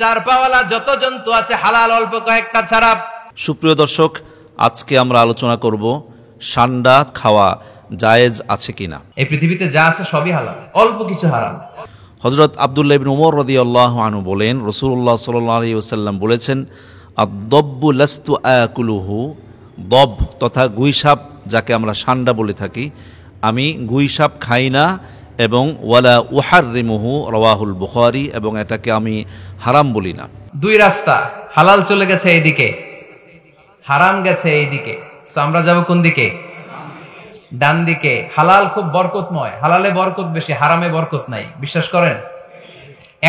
চার পাওয়ালা যত জন্তু আছে হালাল অল্প কয়েকটা ছাড়া। সুপ্রিয় দর্শক, আজকে আমরা আলোচনা করব সান্ডা খাওয়া জায়েজ আছে কিনা। এই পৃথিবীতে যা আছে সবই হালাল, অল্প কিছু হারাম। হযরত আব্দুল্লাহ ইবনে উমর রাদিয়াল্লাহু আনহু বলেন, রাসূলুল্লাহ সাল্লাল্লাহু আলাইহি ওয়াসাল্লাম বলেছেন, আদ-দাব্বু লাস্তু আকুলুহু, দব তথা গুইসাপ যাকে আমরা সান্ডা বলে থাকি, আমি গুইসাপ খাই না এবং ওয়ালা উহাররিমুহু, রাওয়াহুল বুখারী, এবং এটাকে আমি হারাম বলি না। দুই রাস্তা, হালাল চলে গেছে এইদিকে, হারাম গেছে এইদিকে। সো আমরা যাব কোন দিকে? ডান দিকে। হালাল খুব বরকতময়, হালালে বরকত বেশি, হারামে বরকত নাই। বিশ্বাস করেন?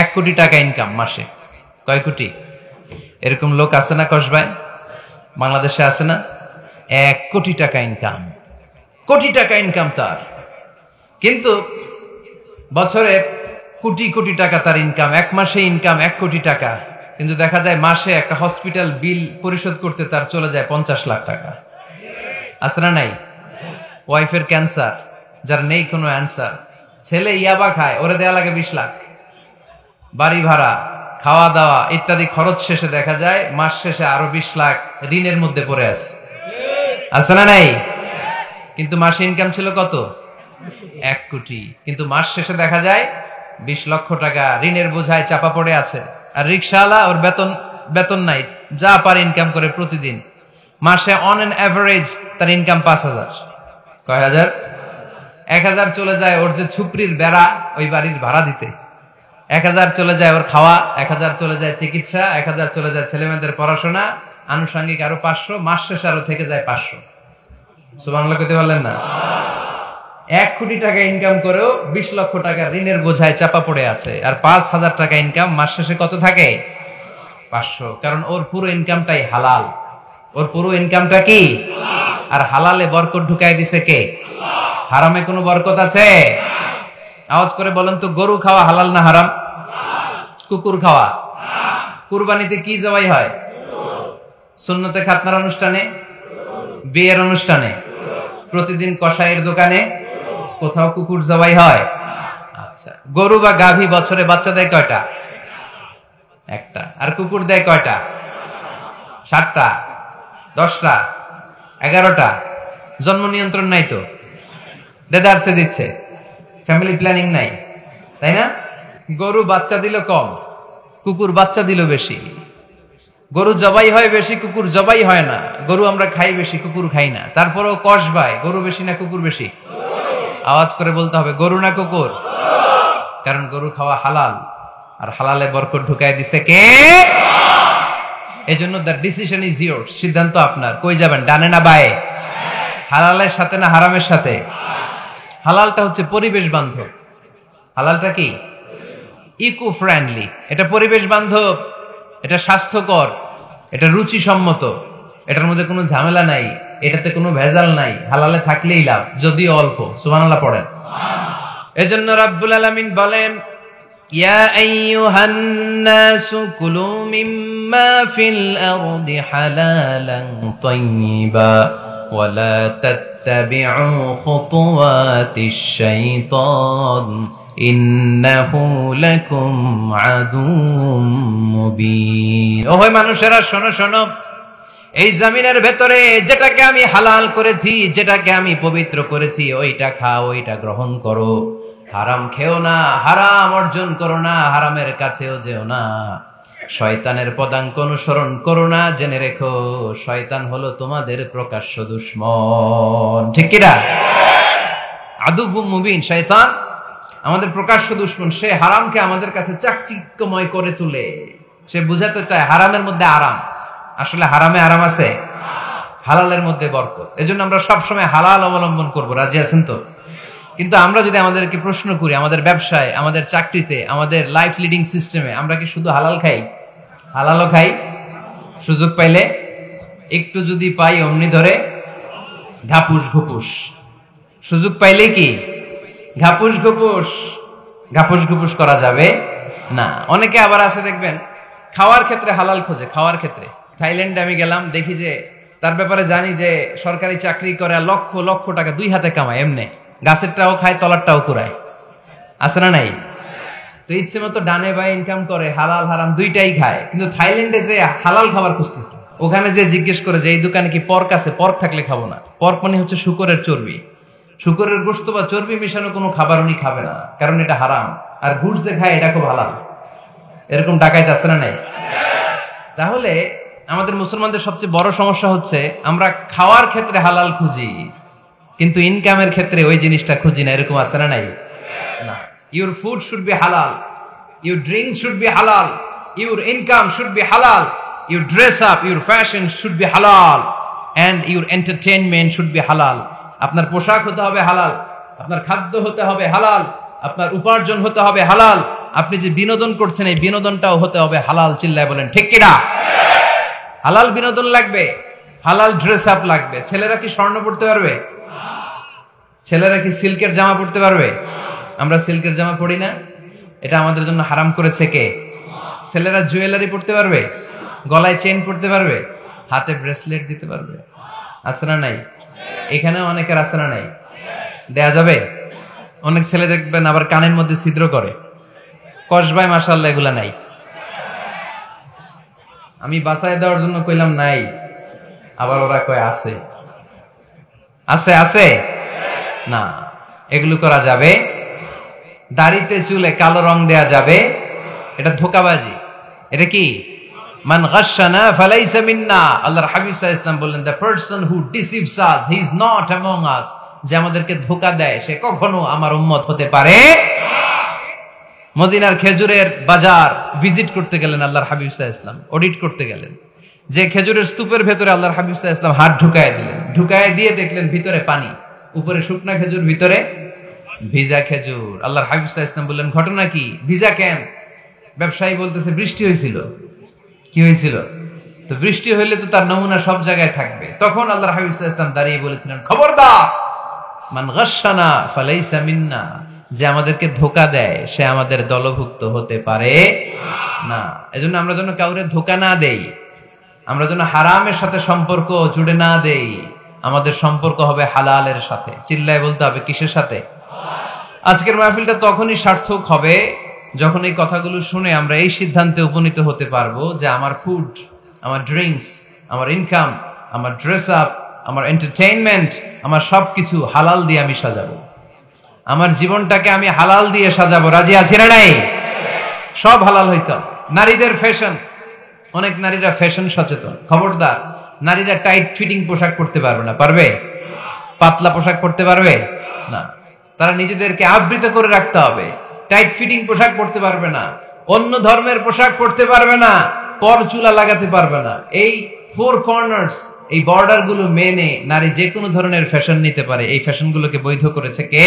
1 কোটি টাকা ইনকাম মাসে। কয় কোটি? এরকম লোক আছে না কসবায়? বাংলাদেশে আছে না? 1 কোটি টাকা ইনকাম, কোটি টাকা ইনকাম তার। কিন্তু বছরে কোটি কোটি টাকা তার ইনকাম, 1 মাসে ইনকাম 1 কোটি টাকা। কিন্তু দেখা যায় মাসে একটা হসপিটাল বিল পরিশোধ করতে তার চলে যায় 50 লাখ টাকা। আছে না নাই? ওয়াইফের ক্যান্সার, যার নেই কোনো অ্যান্সার। ছেলে ইয়াবা খায়, ওরে দেয়া লাগে 20 লাখ। বাড়ি ভাড়া, খাওয়া দাওয়া ইত্যাদি খরচ শেষে দেখা যায় মাস শেষে আরো 20 লাখ ঋণের মধ্যে পড়ে আছে। আছে না নাই? কিন্তু মাসে ইনকাম ছিল কত? 1 কোটি। কিন্তু মাস শেষে দেখা যায় 20 লক্ষ টাকা ঋণের বোঝায় চাপা পড়ে আছে। আর রিকশাওয়ালা, ওর বেতন নাই, যা পারে ইনকাম করে প্রতিদিন। মাসে অন এন এভারেজ তার ইনকাম 5,000। কয় হাজার? 1,000 চলে যায় ওর যে ছুপরির বেড়া, ওই বাড়ির ভাড়া দিতে। 1,000 চলে যায় ওর খাওয়া, 1,000 চলে যায় চিকিৎসা, 1,000 চলে যায় ছেলেমেয়েদের পড়াশোনা, আনুষঙ্গিক আরো 500, মাস শেষে আরো থেকে যায় 500। সুবহানাল্লাহ কইতে পারলেন না? 1 কোটি টাকা ইনকাম করেও 20 লক্ষ টাকা ঋণের বোঝায় চাপা পড়ে আছে। আর 5,000 টাকা ইনকাম, মাস শেষে কত থাকে? 500। কারণ ওর পুরো ইনকামটাই হালাল। ওর পুরো ইনকামটা কি? আর হালালে বরকত ঢুকাই দিছে কে? হারামে কোনো বরকত আছে? আওয়াজ করে বলেন তো, গরু খাওয়া হালাল না হারাম? কুকুর খাওয়া? কুরবানিতে কি জবাই হয়? সুন্নতে খাতনার অনুষ্ঠানে, বিয়ের অনুষ্ঠানে, প্রতিদিন কসাইয়ের দোকানে, কোথাও কুকুর জবাই হয়? আচ্ছা, গরু বা গাভী বছরে বাচ্চা দেয় কয়টা? একটা। আর কুকুর দেয় কয়টা? 7টা, 10টা, 11টা। জন্ম নিয়ন্ত্রণ নাই তো, দেদারসে দিচ্ছে, ফ্যামিলি প্ল্যানিং নাই, তাই না? গরু বাচ্চা দিল কম, কুকুর বাচ্চা দিল বেশি। গরু জবাই হয় বেশি, কুকুর জবাই হয় না। গরু আমরা খাই বেশি, কুকুর খাই না। তারপরেও কসবায় গরু বেশি না কুকুর বেশি? আওয়াজ করে বলতে হবে, গরু না কুকুর? কারণ গরু খাওয়া হালাল, আর হালালে বরকত ঢুকাই দিছে কে? এজন্য দ্য ডিসিশন ইজ ইয়োরস, সিদ্ধান্ত আপনার। কই যাবেন, ডানে না বায়ে? হালালের সাথে না হারামের সাথে? হালালটা হচ্ছে পরিবেশ বান্ধব। হালালটা কি? Eco friendly. এটা পরিবেশ বান্ধব, এটা স্বাস্থ্যকর, এটা রুচিসম্মত, এটার মধ্যে কোনো ঝামেলা নাই, এটাতে কোনো ভেজাল নাই। হালালে থাকলেই লাভ, যদিও অল্প। সুবহানাল্লাহ পড়েন। এজন্য রাব্বুল আলামিন বলেন, ইয়া আইয়ুহান নাসু কুলু মিম্মা ফিল আরদি হালালান তাইয়্যিবা ওয়া লা তাত্তাবিউ খুতুওয়াতিশ শাইতান ইন্নাহু লাকুম আদুউম মুবিন। ওহে মানুষেরা, শোনো শোনো, এই জমিনের ভেতরে যেটাকে আমি হালাল করেছি, যেটাকে আমি পবিত্র করেছি, ওইটা খাও, ওইটা গ্রহণ করো। হারাম খেও না, হারাম অর্জন করো না, হারামের কাছেও যেও না। শয়তানের পদাঙ্ক অনুসরণ করো না। জেনে রেখো, শয়তান হলো তোমাদের প্রকাশ্য দুশমন। ঠিক কি না? আদুউম মুবিন। শয়তান আমাদের প্রকাশ্য দুশমন। সে হারামকে আমাদের কাছে চাকচিক্যময় করে তুলে। সে বুঝাতে চায় হারামের মধ্যে আরাম। আসলে হারামে আরাম আছে, হালালের মধ্যে বরকত। এজন্য আমরা সবসময় হালাল অবলম্বন করব। রাজি আছেন তো? কিন্তু আমরা যদি আমাদেরকে প্রশ্ন করি, আমাদের ব্যবসায়, আমাদের চাকরিতে, আমাদের লাইফ লিডিং সিস্টেমে আমরা কি শুধু হালাল খাই? হালালও খাই, সুযোগ পাইলে একটু যদি পাই অমনি ধরে ঘাপুস ঘুপুস। সুযোগ পাইলে কি ঘাপুস ঘুপুস? ঘাপুস ঘুপুস করা যাবে না। অনেকে আবার আছে দেখবেন, খাওয়ার ক্ষেত্রে হালাল খোঁজে। খাওয়ার ক্ষেত্রে থাইল্যান্ডে আমি গেলাম, দেখি যে তার ব্যাপারে জানি যে সরকারি চাকরি করে, লক্ষ লক্ষ টাকা 2 হাতে কামায়। এমনি গাছেরটাও খায়, তলারটাও কুড়ায়। আছে না নাই? তো ইচ্ছে মতো ডানে বাই ইনকাম করে, হালাল হারাম দুইটাই খায়, কিন্তু থাইল্যান্ডে যে হালাল খাবার খুঁজতেছে, ওখানে যে জিজ্ঞেস করে যে এই দোকানে কি পর্ক আছে, পর্ক থাকলে খাবো না। পর্ক মানে হচ্ছে শুকরের চর্বি, শুকরের গোশত বা চর্বি মিশানো কোনো খাবার উনি খাবে না, কারণ এটা হারাম। আর ঘুষ যে খায় এটা খুব হালাল। এরকম ডাকাইত আছে না নাই? তাহলে আমাদের মুসলমানদের সবচেয়ে বড় সমস্যা হচ্ছে আমরা খাওয়ার ক্ষেত্রে হালাল খুঁজি, কিন্তু ইনকামের ক্ষেত্রে ওই জিনিসটা খুঁজি না। এরকম আছে না নাই? না। Your food should be halal, your drinks should be halal, your income should be halal, your dress up, your fashion should be halal, and your entertainment should be halal. আপনার পোশাক হতে হবে হালাল, আপনার খাদ্য হতে হবে হালাল, আপনার উপার্জন হতে হবে হালাল, আপনি যে বিনোদন করছেন এই বিনোদনটাও হতে হবে হালাল। চিল্লায় বলেন ঠিক কিনা? হালাল বিনোদন লাগবে, হালাল ড্রেস আপ লাগবে। ছেলেরা কি স্বর্ণ পড়তে পারবে? ছেলেরা কি সিল্কের জামা পড়তে পারবে? আমরা সিল্কের জামা পড়ি না, এটা আমাদের জন্য হারাম করেছে কে? ছেলেরা জুয়েলারি পড়তে পারবে? গলায় চেইন পড়তে পারবে? হাতে ব্রেসলেট দিতে পারবে? আছে না নাই? এখানেও অনেকের আছে না নাই? দেয়া যাবে? অনেক ছেলে দেখবেন আবার কানের মধ্যে ছিদ্র করে, কসবায় মাশাআল্লাহ এগুলা নাই। আমি বাঁচায় দেওয়ার জন্য কইলাম নাই, আবার ওরা কয় আছে। আছে আছে না, এগুলো করা যাবে? দাড়িতে চুলে কালো রং দেয়া যাবে? এটা ধোঁকাবাজি। এটা কি? মান গাশশানা ফালাইসা মিন্না। আল্লাহর হাবিব সাল্লাল্লাহু আলাইহি ওয়াসাল্লাম বললেন, the person who deceives us, he is not among us. যে আমাদেরকে ধোঁকা দেয় সে কখনো আমার উম্মত হতে পারে না। মদিনার খেজুরের বাজার ভিজিট করতে গেলেন আল্লাহর হাবিব সাল্লাল্লাহু আলাইহি ওয়াসাল্লাম, অডিট করতে গেলেন। যে খেজুরের স্তূপের ভেতরে আল্লাহর হাবিব সাল্লাল্লাহু আলাইহি ওয়াসাল্লাম হাত ঢুকায় দিলেন, ঢুকায় দিয়ে দেখলেন ভিতরে পানি, উপরে শুকনা খেজুর, ভিতরে ভিজা খেজুর। আল্লাহর হাবিব সাল্লাল্লাহু আলাইহি ওয়াসাল্লাম বললেন, ঘটনা কি? ভিজা কেন? ব্যবসায়ী বলতেছে বৃষ্টি হয়েছিল। কি হয়েছিল? তো বৃষ্টি হইলে তো তার নমুনা সব জায়গায় থাকবে। তখন আল্লাহর হাবিব সাল্লাল্লাহু আলাইহি ওয়াসাল্লাম দাঁড়িয়ে বলেছিলেন, খবরদার, মান গাশশানা ফালাইসা মিন্না। যে আমাদেরকে ধোঁকা দেয় সে আমাদের দলভুক্ত হতে পারে না। এজন্য আমরা যেন কাউরে ধোঁকা না দেই, আমরা যেন হারামের সাথে সম্পর্ক জুড়ে না দেই। আমাদের সম্পর্ক হবে হালালের সাথে। চিল্লায় বলতে হবে কিসের সাথে? আজকের মাহফিলটা তখনই সার্থক হবে যখন এই কথাগুলো শুনে আমরা এই সিদ্ধান্তে উপনীত হতে পারবো যে আমার ফুড, আমার ড্রিঙ্কস, আমার ইনকাম, আমার ড্রেস আপ, আমার এন্টারটেইনমেন্ট, আমার সবকিছু হালাল দিয়ে আমি সাজাবো। আমার জীবনটাকে আমি হালাল দিয়ে সাজাবো। রাজি আছি না নাই? সব হালাল হইতো। নারীদের ফ্যাশন, অনেক নারীরা ফ্যাশন সচেতন। খবরদার, নারীরা টাইট ফিটিং পোশাক পরতে পারবে না। পারবে? পাতলা পোশাক পরতে পারবে না। তারা নিজেদেরকে আবৃত করে রাখতে হবে। টাইট ফিটিং পোশাক পরতে পারবে না, অন্য ধর্মের পোশাক পরতে পারবে না, পর চুলা লাগাতে পারবে না। এই ফোর কর্নার্স, এই বর্ডার গুলো মেনে নারী যে কোনো ধরনের ফ্যাশন নিতে পারে। এই ফ্যাশন গুলোকে বৈধ করেছে কে?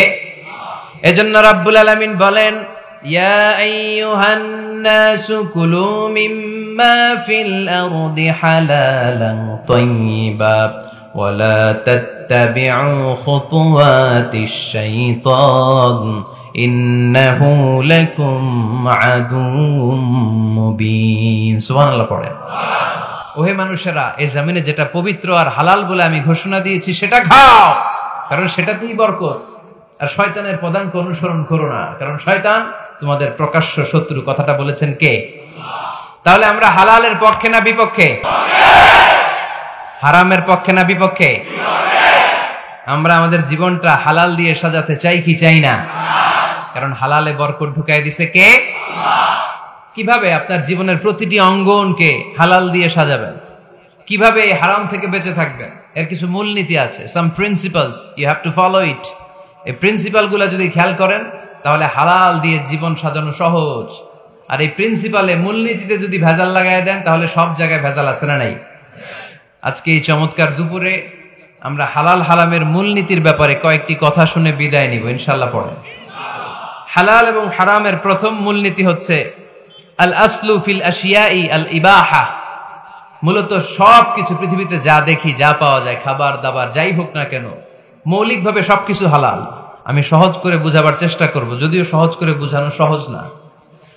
এজন্য রাব্বুল আলামিন বলেন, ইয়া আইয়ুহান নাসু কুলু মিম্মা ফিল আরদি হালালান তাইয়্যিবা ওয়া লা তাত্তাবিউ খুতুওয়াতিশ শাইতান ইন্নাহু লাকুম আদুউম মুবিন। সুবহানাল্লাহ পড়েন। ওহে মানুষেরা, এই জমিনে যেটা পবিত্র আর হালাল বলে আমি ঘোষণা দিয়েছি সেটা খাও, কারণ সেটাতেই বরকত। আর শয়তানের পদাঙ্ক অনুসরণ করো না, কারণ শয়তান তোমাদের প্রকাশ্য শত্রু। কথাটা বলেছেন কে? তাহলে আমরা হালালের পক্ষে না বিপক্ষে? হারামের পক্ষে না বিপক্ষে? আমরা আমাদের জীবনটা হালাল দিয়ে সাজাতে চাই কি চাই না? কারণ হালালে বরকত ঢুকাই দিছে কে? কিভাবে আপনার জীবনের প্রতিটি অঙ্গনকে হালাল দিয়ে সাজাবেন? কিভাবে হারাম থেকে বেঁচে থাকবেন? এর কিছু মূলনীতি আছে, some principles, you have to follow it. এই প্রিন্সিপাল গুলা যদি খেয়াল করেন তাহলে হালাল দিয়ে জীবন সাজানো সহজ। আর এই প্রিন্সিপালে, মূলনীতিতে যদি ভেজাল লাগাই দেন তাহলে সব জায়গায় ভেজাল আছে না নাই? আজকে এই চমৎকার দুপুরে আমরা হালাল হারামের মূলনীতির ব্যাপারে কয়েকটি কথা শুনে বিদায় নিব ইনশাআল্লাহ। পড়েন। হালাল এবং হারামের প্রথম মূলনীতি হচ্ছে আল আসলু ফিল আশিয়াই আল ইবাহা। মূলত সবকিছু পৃথিবীতে যা দেখি, যা পাওয়া যায়, খাবার দাবার যাই হোক না কেন, মৌলিকভাবে সবকিছু হালাল। আমি সহজ করে বুঝাবার চেষ্টা করব, যদিও সহজ করে বুঝানো সহজ না।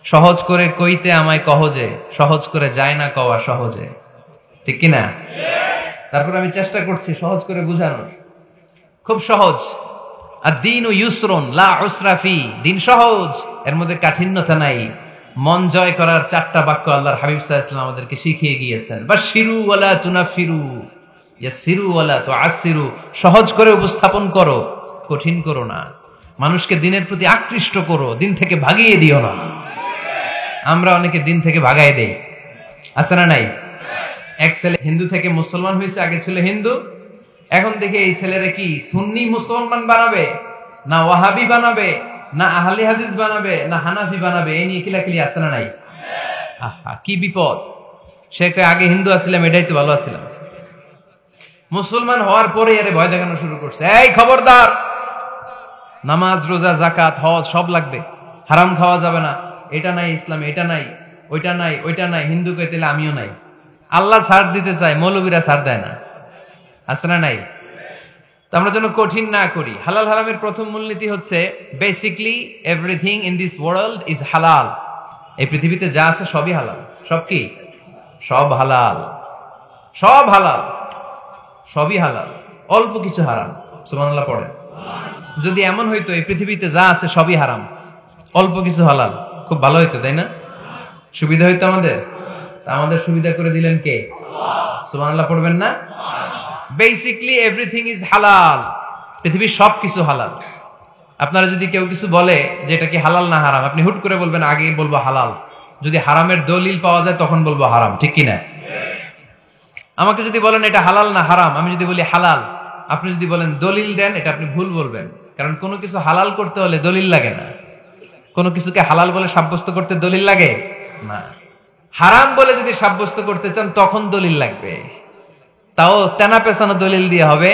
সহজ করে কইতে আমায় কহজে, সহজ করে যায় না কওয়া সহজে। ঠিক কিনা? তারপর আমি চেষ্টা করছি সহজ করে বুঝানোর। খুব সহজ। আদ-দীনু ইউসরুন লা উসরা ফি, দিন সহজ, এর মধ্যে কাঠিন্যতা নাই। মন জয় করার 4টা বাক্য আল্লাহর হাবিব সাল্লাল্লাহু আলাইহি ওয়াসাল্লাম আমাদেরকে শিখিয়ে গিয়েছেন। বাশিরু ওয়ালা তুনাফিরু, ইয়াসিরু ওয়ালা তুআসিরু, সহজ করে উপস্থাপন করো, কঠিন করো না। মানুষকে দিনের প্রতি আকৃষ্ট করো, দিন থেকে ভাগিয়ে দিও না। আমরা অনেকে দিন থেকে ভাগায় দেই, আছে না নাই? এক ছেলে হিন্দু থেকে মুসলমান হয়েছে, আগে ছিল হিন্দু, এখন দেখি এই ছেলেরা কি সুন্নি মুসলমান বানাবে, না ওয়াহাবি বানাবে, না আহলে হাদিস বানাবে, না হানাফি বানাবে, এই নিয়ে কিলাকিলি, আছে না নাই? আহা, কি বিপদ! সে আগে হিন্দু আসছিলাম, এটাই তো ভালো আসছিলাম। মুসলমান হওয়ার পরে এর ভয় দেখানো শুরু করছে, এই খবরদার, নামাজ রোজা জাকাত হজ সব লাগবে, হারাম খাওয়া যাবে না, এটা নাই ইসলামে, এটা নাই, ওইটা নাই, ওইটা নাই, হিন্দু কইতে আমিও নাই। আল্লাহ ছাড় দিতে চায়, মৌলবীরা ছাড় দেয় না, আছে না নাই? তো আমরা যেন কঠিন না করি। হালাল হারামের প্রথম মূলনীতি হচ্ছে basically everything in this world is হালাল। এই পৃথিবীতে যা আছে সবই হালাল। সব কি? সব হালাল, সব হালাল, সবই হালাল, অল্প কিছু হারাম। সুবহানাল্লাহ পড়েন। যদি এমন হইতো এই পৃথিবীতে যা আছে সবই হারাম, অল্প কিছু হালাল, খুব ভালো হইতো, তাই না? সুবিধা হইতো আমাদের। আমাদের সুবিধা করে দিলেন কে? সুবহানাল্লাহ পড়বেন না? বেসিকলি এভরিথিং ইজ হালাল, পৃথিবীর সবকিছু হালাল। আপনারা যদি কেউ কিছু বলে যে এটা কি হালাল না হারাম, আপনি হুট করে বলবেন আগে বলবো হালাল, যদি হারামের দলিল পাওয়া যায় তখন বলবো হারাম, ঠিক কিনা? আমাকে যদি বলেন এটা হালাল না হারাম, আমি যদি বলি হালাল, আপনি যদি বলেন দলিল দেন, এটা আপনি ভুল বলবেন। কারণ কোনো কিছু হালাল করতে হলে দলিল লাগে না। কোনো কিছুকে হালাল বলে সাব্যস্ত করতে দলিল লাগে না। হারাম বলে যদি সাব্যস্ত করতে চান তখন দলিল লাগবে, তাও তেনা পেছানো দলিল দিয়ে হবে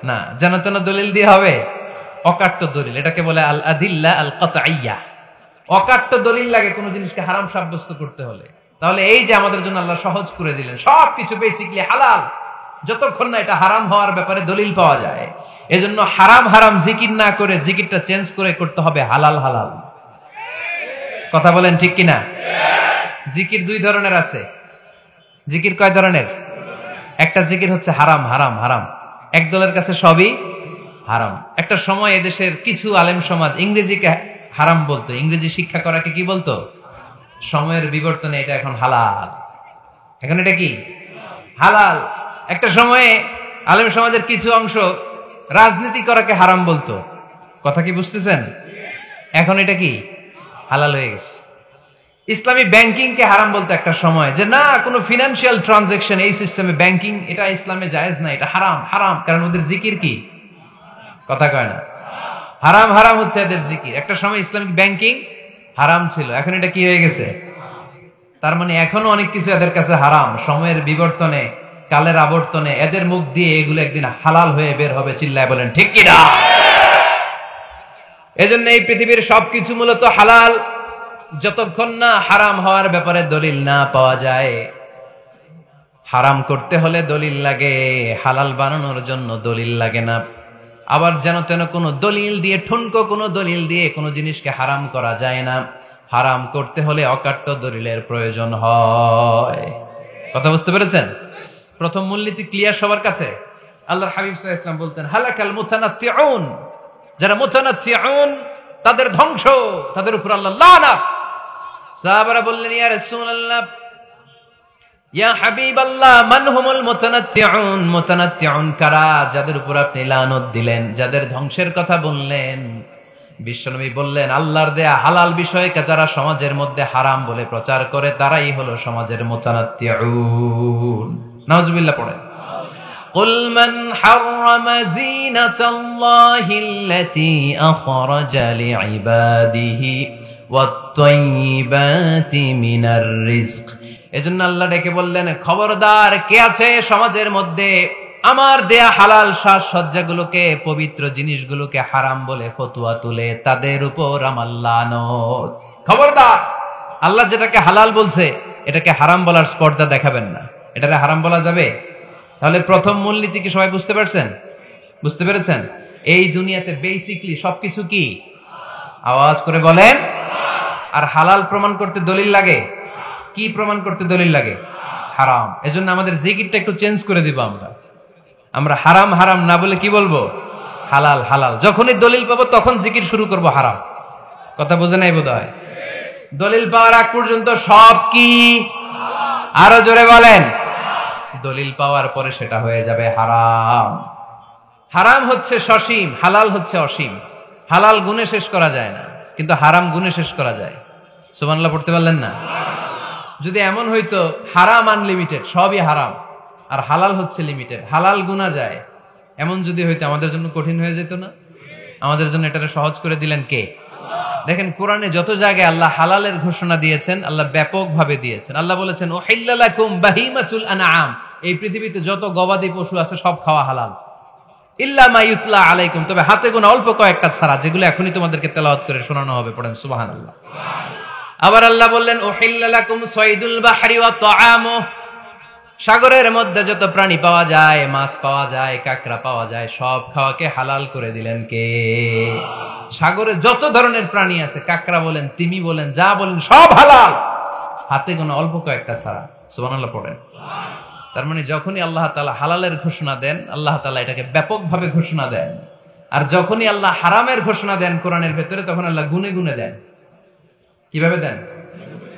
না, যেন তেন দলিল দিয়ে হবে, অকাট্য দলিল, এটাকে বলে আল আদিল্লা আল কাতঈয়া। অকাট্য দলিল লাগে কোনো জিনিসকে হারাম সাব্যস্ত করতে হলে। তাহলে এই যে আমাদের জন্য আল্লাহ সহজ করে দিলেন, সবকিছু বেসিকলি হালাল, যতক্ষণ না এটা হারাম হওয়ার ব্যাপারে দলিল পাওয়া যায়। এজন্য হারাম হারাম জিকির না করে জিকিরটা চেঞ্জ করে করতে হবে হালাল হালাল। কথা বলেন ঠিক কিনা? জিকির 2 ধরনের আছে। জিকির কয় ধরনের? একটা জিকির হচ্ছে হারাম হারাম হারাম, এক দলের কাছে সবই হারাম। একটা সময় এদেশের কিছু আলেম সমাজ ইংরেজিকে হারাম বলতো, ইংরেজি শিক্ষা করাকে কি বলতো? সময়ের বিবর্তনে এটা এখন হালাল। এখন এটা কি? হালাল। একটা সময়ে আলেম সমাজের কিছু অংশ রাজনীতি করাকে হারাম বলতো, কথা কি বুঝতেছেন? এখন এটা কি? হালাল হয়ে গেছে। ইসলামী ব্যাংকিং কে হারাম বলতো একটা সময়, যে না কোনো ফিনান্সিয়াল ট্রানজাকশন এই সিস্টেমে ব্যাংকিং এটা ইসলামে জায়েজ না, এটা হারাম হারাম, কারণ ওদের জিকির কি? কথা কয় না? হারাম হারাম হচ্ছে এদের জিকির। একটা সময় ইসলামিক ব্যাংকিং হারাম ছিল, এখন এটা কি হয়ে গেছে? তার মানে এখনো অনেক কিছু এদের কাছে হারাম। সময়ের বিবর্তনে, কালের আবর্তনে এদের মুখ দিয়ে এগুলো একদিন হালাল হয়ে বের হবে। চিল্লায় বলেন ঠিক কি না? এজন্য এই পৃথিবীর সবকিছু মূলত হালাল, যতক্ষণ না হারাম হওয়ার ব্যাপারে দলিল না পাওয়া যায়। হারাম করতে হলে দলিল লাগে, হালাল বানানোর জন্য দলিল লাগে না। আবার যেন তেন কোনো দলিল দিয়ে, ঠুনকো কোনো দলিল দিয়ে কোনো জিনিসকে হারাম করা যায় না। হারাম করতে হলে অকাট্য দলিলের প্রয়োজন হয়। কথা বুঝতে পেরেছেন? প্রথম মূলনীতি ক্লিয়ার সবার কাছে? আল্লাহর হাবিব সাল্লাল্লাহু আলাইহি ওয়াসাল্লাম বলতেন হালাকাল মুতানাত্তিউন, যারা মুতানাত্তিউন তাদের ধ্বংস, তাদের উপর আল্লাহ লানাত। সাহাবারা বললেন ইয়া রাসূলুল্লাহ, ইয়া হাবিবাল্লাহ, মান হুমুল মুতানাত্তিউন? মুতানাত্তিউন কারা যাদের উপর আপনি লানত দিলেন, যাদের ধ্বংসের কথা বললেন? বিশ্বনবী বললেন আল্লাহর দেয়া হালাল বিষয়কে যারা সমাজের মধ্যে হারাম বলে প্রচার করে তারাই হলো সমাজের মুতানাত্তিউন। নাউজুবিল্লাহ পড়েন। قل من حرم زينة الله التي أخرج لعباده والطيبات من الرزق। এজন্য আল্লাহ ডেকে বললেন খবরদার, কে আছে সমাজের মধ্যে আমার দেয়া হালাল সাজসজ্জাগুলোকে, পবিত্র জিনিসগুলোকে হারাম বলে ফতোয়া তুলে, তাদের উপর আমার লানত। খবরদার, আল্লাহ যেটাকে হালাল বলছে এটাকে হারাম বলার স্পর্ধা দেখাবেন না। এটাকে হারাম বলা যাবে? তাহলে প্রথম মূলনীতি কি সবাই বুঝতে পারছেন? বুঝতে পেরেছেন? এই দুনিয়াতে বেসিকলি সবকিছু কি? আওয়াজ করে বলেন। আর হালাল প্রমাণ করতে দলিল লাগে। কি প্রমাণ করতে দলিল লাগে? হারাম। এজন্য আমাদের জিকিরটা একটু চেঞ্জ করে দিব। আমরা হারাম হারাম না বলে কি বলবো? হালাল হালাল। যখনই দলিল পাবো তখন জিকির শুরু করব হারাম। কথা বোঝে নাই বোধহয়? দলিল পাওয়ার আগ পর্যন্ত সব কি? আরো জোরে বলেন। দলিল পাওয়ার পরে সেটা হয়ে যাবে হারাম। হারাম হচ্ছে সসীম, হালাল হচ্ছে অসীম। হালাল গুণে শেষ করা যায় না, কিন্তু হারাম গুণে শেষ করা যায়। সুবহানাল্লাহ পড়তে পারলেন না? যদি এমন হইতো হারাম আনলিমিটেড, সবই হারাম, আর হালাল হচ্ছে লিমিটেড, হালাল গুণা যায়, এমন যদি হইতো আমাদের জন্য কঠিন হয়ে যেত না? আমাদের জন্য এটা সহজ করে দিলেন কে? দেখেন কোরআনে যত জায়গায় আল্লাহ হালালের ঘোষণা দিয়েছেন, আল্লাহ ব্যাপকভাবে দিয়েছেন। আল্লাহ বলেছেন উহিল্লা লাকুম বাহিমাতুল আনআম, এই পৃথিবীতে যত গবাদি পশু আছে সব খাওয়া হালাল, ইল্লা মা ইউতলা আলাইকুম, তবে হাতে গোনা অল্প কয়েকটা ছাড়া, যেগুলো এখনই তোমাদেরকে তেলাওয়াত করে শোনানো হবে। পড়েন সুবহানাল্লাহ। আবার আল্লাহ বললেন উহিল্লা লাকুম সাইদুল বাহরি ওয়া তাআমু, সাগরের মধ্যে যত প্রাণী পাওয়া যায়, মাছ পাওয়া যায়, কাঁকড়া পাওয়া যায়, সব খাওয়াকে হালাল করে দিলেন কে? সাগরে যত ধরনের প্রাণী আছে, কাঁকড়া বলেন, তিমি বলেন, যা বলেন, সব হালাল, হাতে গোনা অল্প কয়েকটা ছাড়া। সুবহানাল্লাহ পড়েন। তার মানে যখনই আল্লাহ তাআলা হালালের ঘোষণা দেন, আল্লাহ তাআলা এটাকে ব্যাপকভাবে ঘোষণা দেন। আর যখনই আল্লাহ হারামের ঘোষণা দেন কোরআনের ভেতরে, তখন আল্লাহ গুনে গুনে দেন। কিভাবে দেন?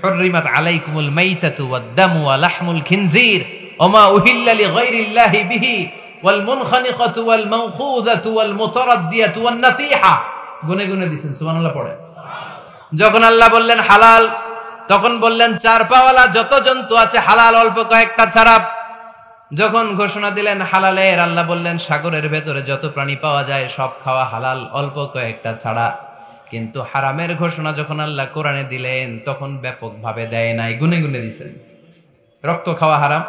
হুররিমাত আলাইকুমুল মাইতাতু ওয়াদ-দামু ওয়া লাহমুল খিনজির ওয়া মা উহিল্লা লিগাইরিল্লাহি বিহি ওয়াল মুনখানিকাতু ওয়াল মাওখুযাতু ওয়াল মুতারাদ্দিয়াতু ওয়ান নাতিহা, গুনে গুনে দিবেন। সুবহানাল্লাহ পড়ে। যখন আল্লাহ বললেন হালাল, তখন বললেন চার পাওয়ালা যত জন্তু আছে হালাল, অল্প কয়েকটা ছাড়া। যখন ঘোষণা দিলেন হালালের, আল্লাহ বললেন সাগরের ভেতরে যত প্রাণী পাওয়া যায় সব খাওয়া হালাল, অল্প কয়েকটা ছাড়া। কিন্তু হারামের ঘোষণা যখন আল্লাহ কোরআনে দিলেন, তখন ব্যাপকভাবে দেয় নাই, গুনে গুনে দিছেন। রক্ত খাওয়া হারাম,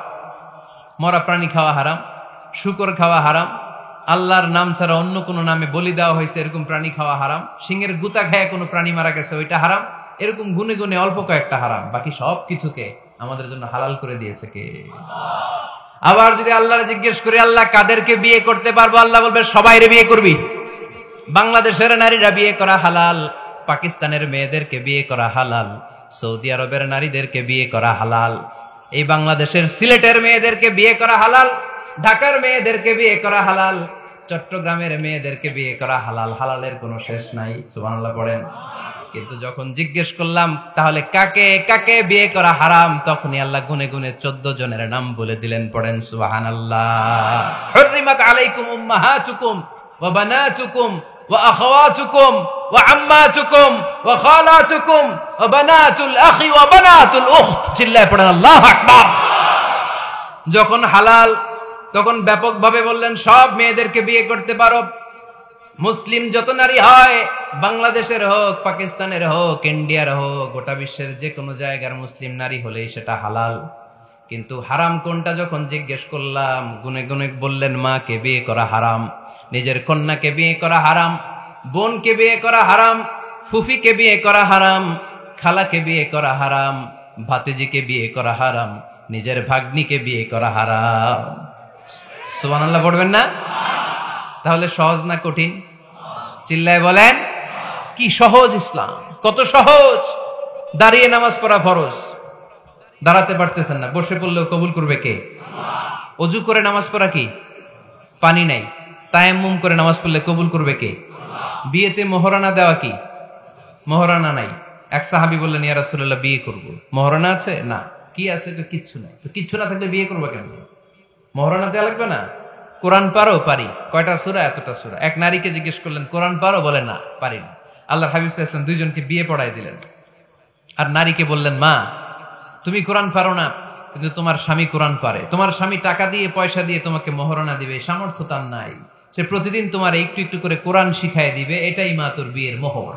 মরা প্রাণী খাওয়া হারাম, শূকর খাওয়া হারাম, আল্লাহর নাম ছাড়া অন্য কোনো নামে বলি দেওয়া হয়েছে এরকম প্রাণী খাওয়া হারাম, সিংহের গুতা খায় কোনো প্রাণী মারা গেছে ওইটা হারাম। এরকম গুনে গুনে অল্প কয়েকটা হারাম, বাকি সব কিছুকে আমাদের জন্য হালাল করে দিয়েছে কে? আবার যদি আল্লাহর জিজ্ঞেস করি আল্লাহ কাদেরকে বিয়ে করতে পারবো, আল্লাহ বলবে সবাইরে বিয়ে করবি। বাংলাদেশের নারীরা বিয়ে করা হালাল, পাকিস্তানের মেয়েদেরকে বিয়ে করা হালাল, সৌদি আরবের নারীদেরকে বিয়ে করা হালাল, এই বাংলাদেশের সিলেটের মেয়েদেরকে বিয়ে করা হালাল, ঢাকার মেয়েদেরকে বিয়ে করা হালাল, চট্টগ্রামের মেয়েদেরকে বিয়ে করা হালাল। হালালের কোনো শেষ নাই। সুবহানাল্লাহ পড়েন। কিন্তু যখন জিজ্ঞেস করলাম তাহলে কাকে কাকে বিয়ে করা হারাম, তখনই আল্লাহ গুনে গুনে 14 জনের নাম বলে দিলেন। পড়েন সুবহানাল্লাহ। হুররিমাত আলাইকুম উম্মাহাতুকুম ওয়া বানাতুকুম ওয়া আখাওয়াতুকুম ওয়া আম্মাতুকুম ওয়া খালাতুকুম ওয়া বানাতুল আখি ওয়া বানাতুল উখত। চিল্লায় পড়েন আল্লাহু আকবার। যখন হালাল, তখন ব্যাপকভাবে বললেন সব মেয়েদেরকে বিয়ে করতে পারো। মুসলিম যত নারী হয়, বাংলাদেশের হোক, পাকিস্তানের হোক, ইন্ডিয়ার হোক, গোটা বিশ্বের যে কোনো জায়গার মুসলিম নারী হলেই সেটা হালাল। কিন্তু হারাম কোনটা যখন জিজ্ঞেস করলাম, গুনে গুনে বললেন মাকে বিয়ে করা হারাম, নিজের কন্যাকে বিয়ে করা হারাম, বোনকে বিয়ে করা হারাম, ফুফিকে বিয়ে করা হারাম, খালাকে বিয়ে করা হারাম, ভাতিজিকে বিয়ে করা হারাম, নিজের ভাগ্নিকে বিয়ে করা হারাম। সুবহানাল্লাহ পড়বেন না? তাহলে সহজ না কঠিন? চিল্লায় বলেন। কি সহজ ইসলাম, কত সহজ। দাঁড়িয়ে নামাজ পড়া ফরজ, দাঁড়াতে পারতেছেন না, বসে পড়লেও কবুল করবে কে? অজু করে নামাজ পড়া কি? পানি নাই, তায়াম্মুম করে নামাজ পড়লে কবুল করবে কে? বিয়েতে মোহরানা দেওয়া কি? মোহরানা নাই। এক সাহাবী বললেন ইয়া রাসূলুল্লাহ বিয়ে করব, মোহরানা আছে? না। কি আছে? কিচ্ছু নাই। তো কিচ্ছু না থাকলে বিয়ে করবো কেন? মোহরানা দেওয়া লাগবে না? কোরআন পারো? পারি। কয়টা সূরা? এতটা সূরা। এক নারীকে জিজ্ঞেস করলেন কোরআন পারো? বলে না, পারি না। আল্লাহর হাবিব সাল্লাল্লাহু আলাইহি ওয়াসাল্লাম দুইজনকে বিয়ে পড়াই দিলেন। আর নারীকে বললেন মা তুমি কোরআন পারো না, কিন্তু তোমার স্বামী কোরআন পারে, তোমার স্বামী টাকা দিয়ে পয়সা দিয়ে তোমাকে মোহরানা দিবে, সামর্থ্য তার নাই, সে প্রতিদিন তোমার একটু একটু করে কোরআন শিখায় দিবে, এটাই মা তোর বিয়ের মোহর।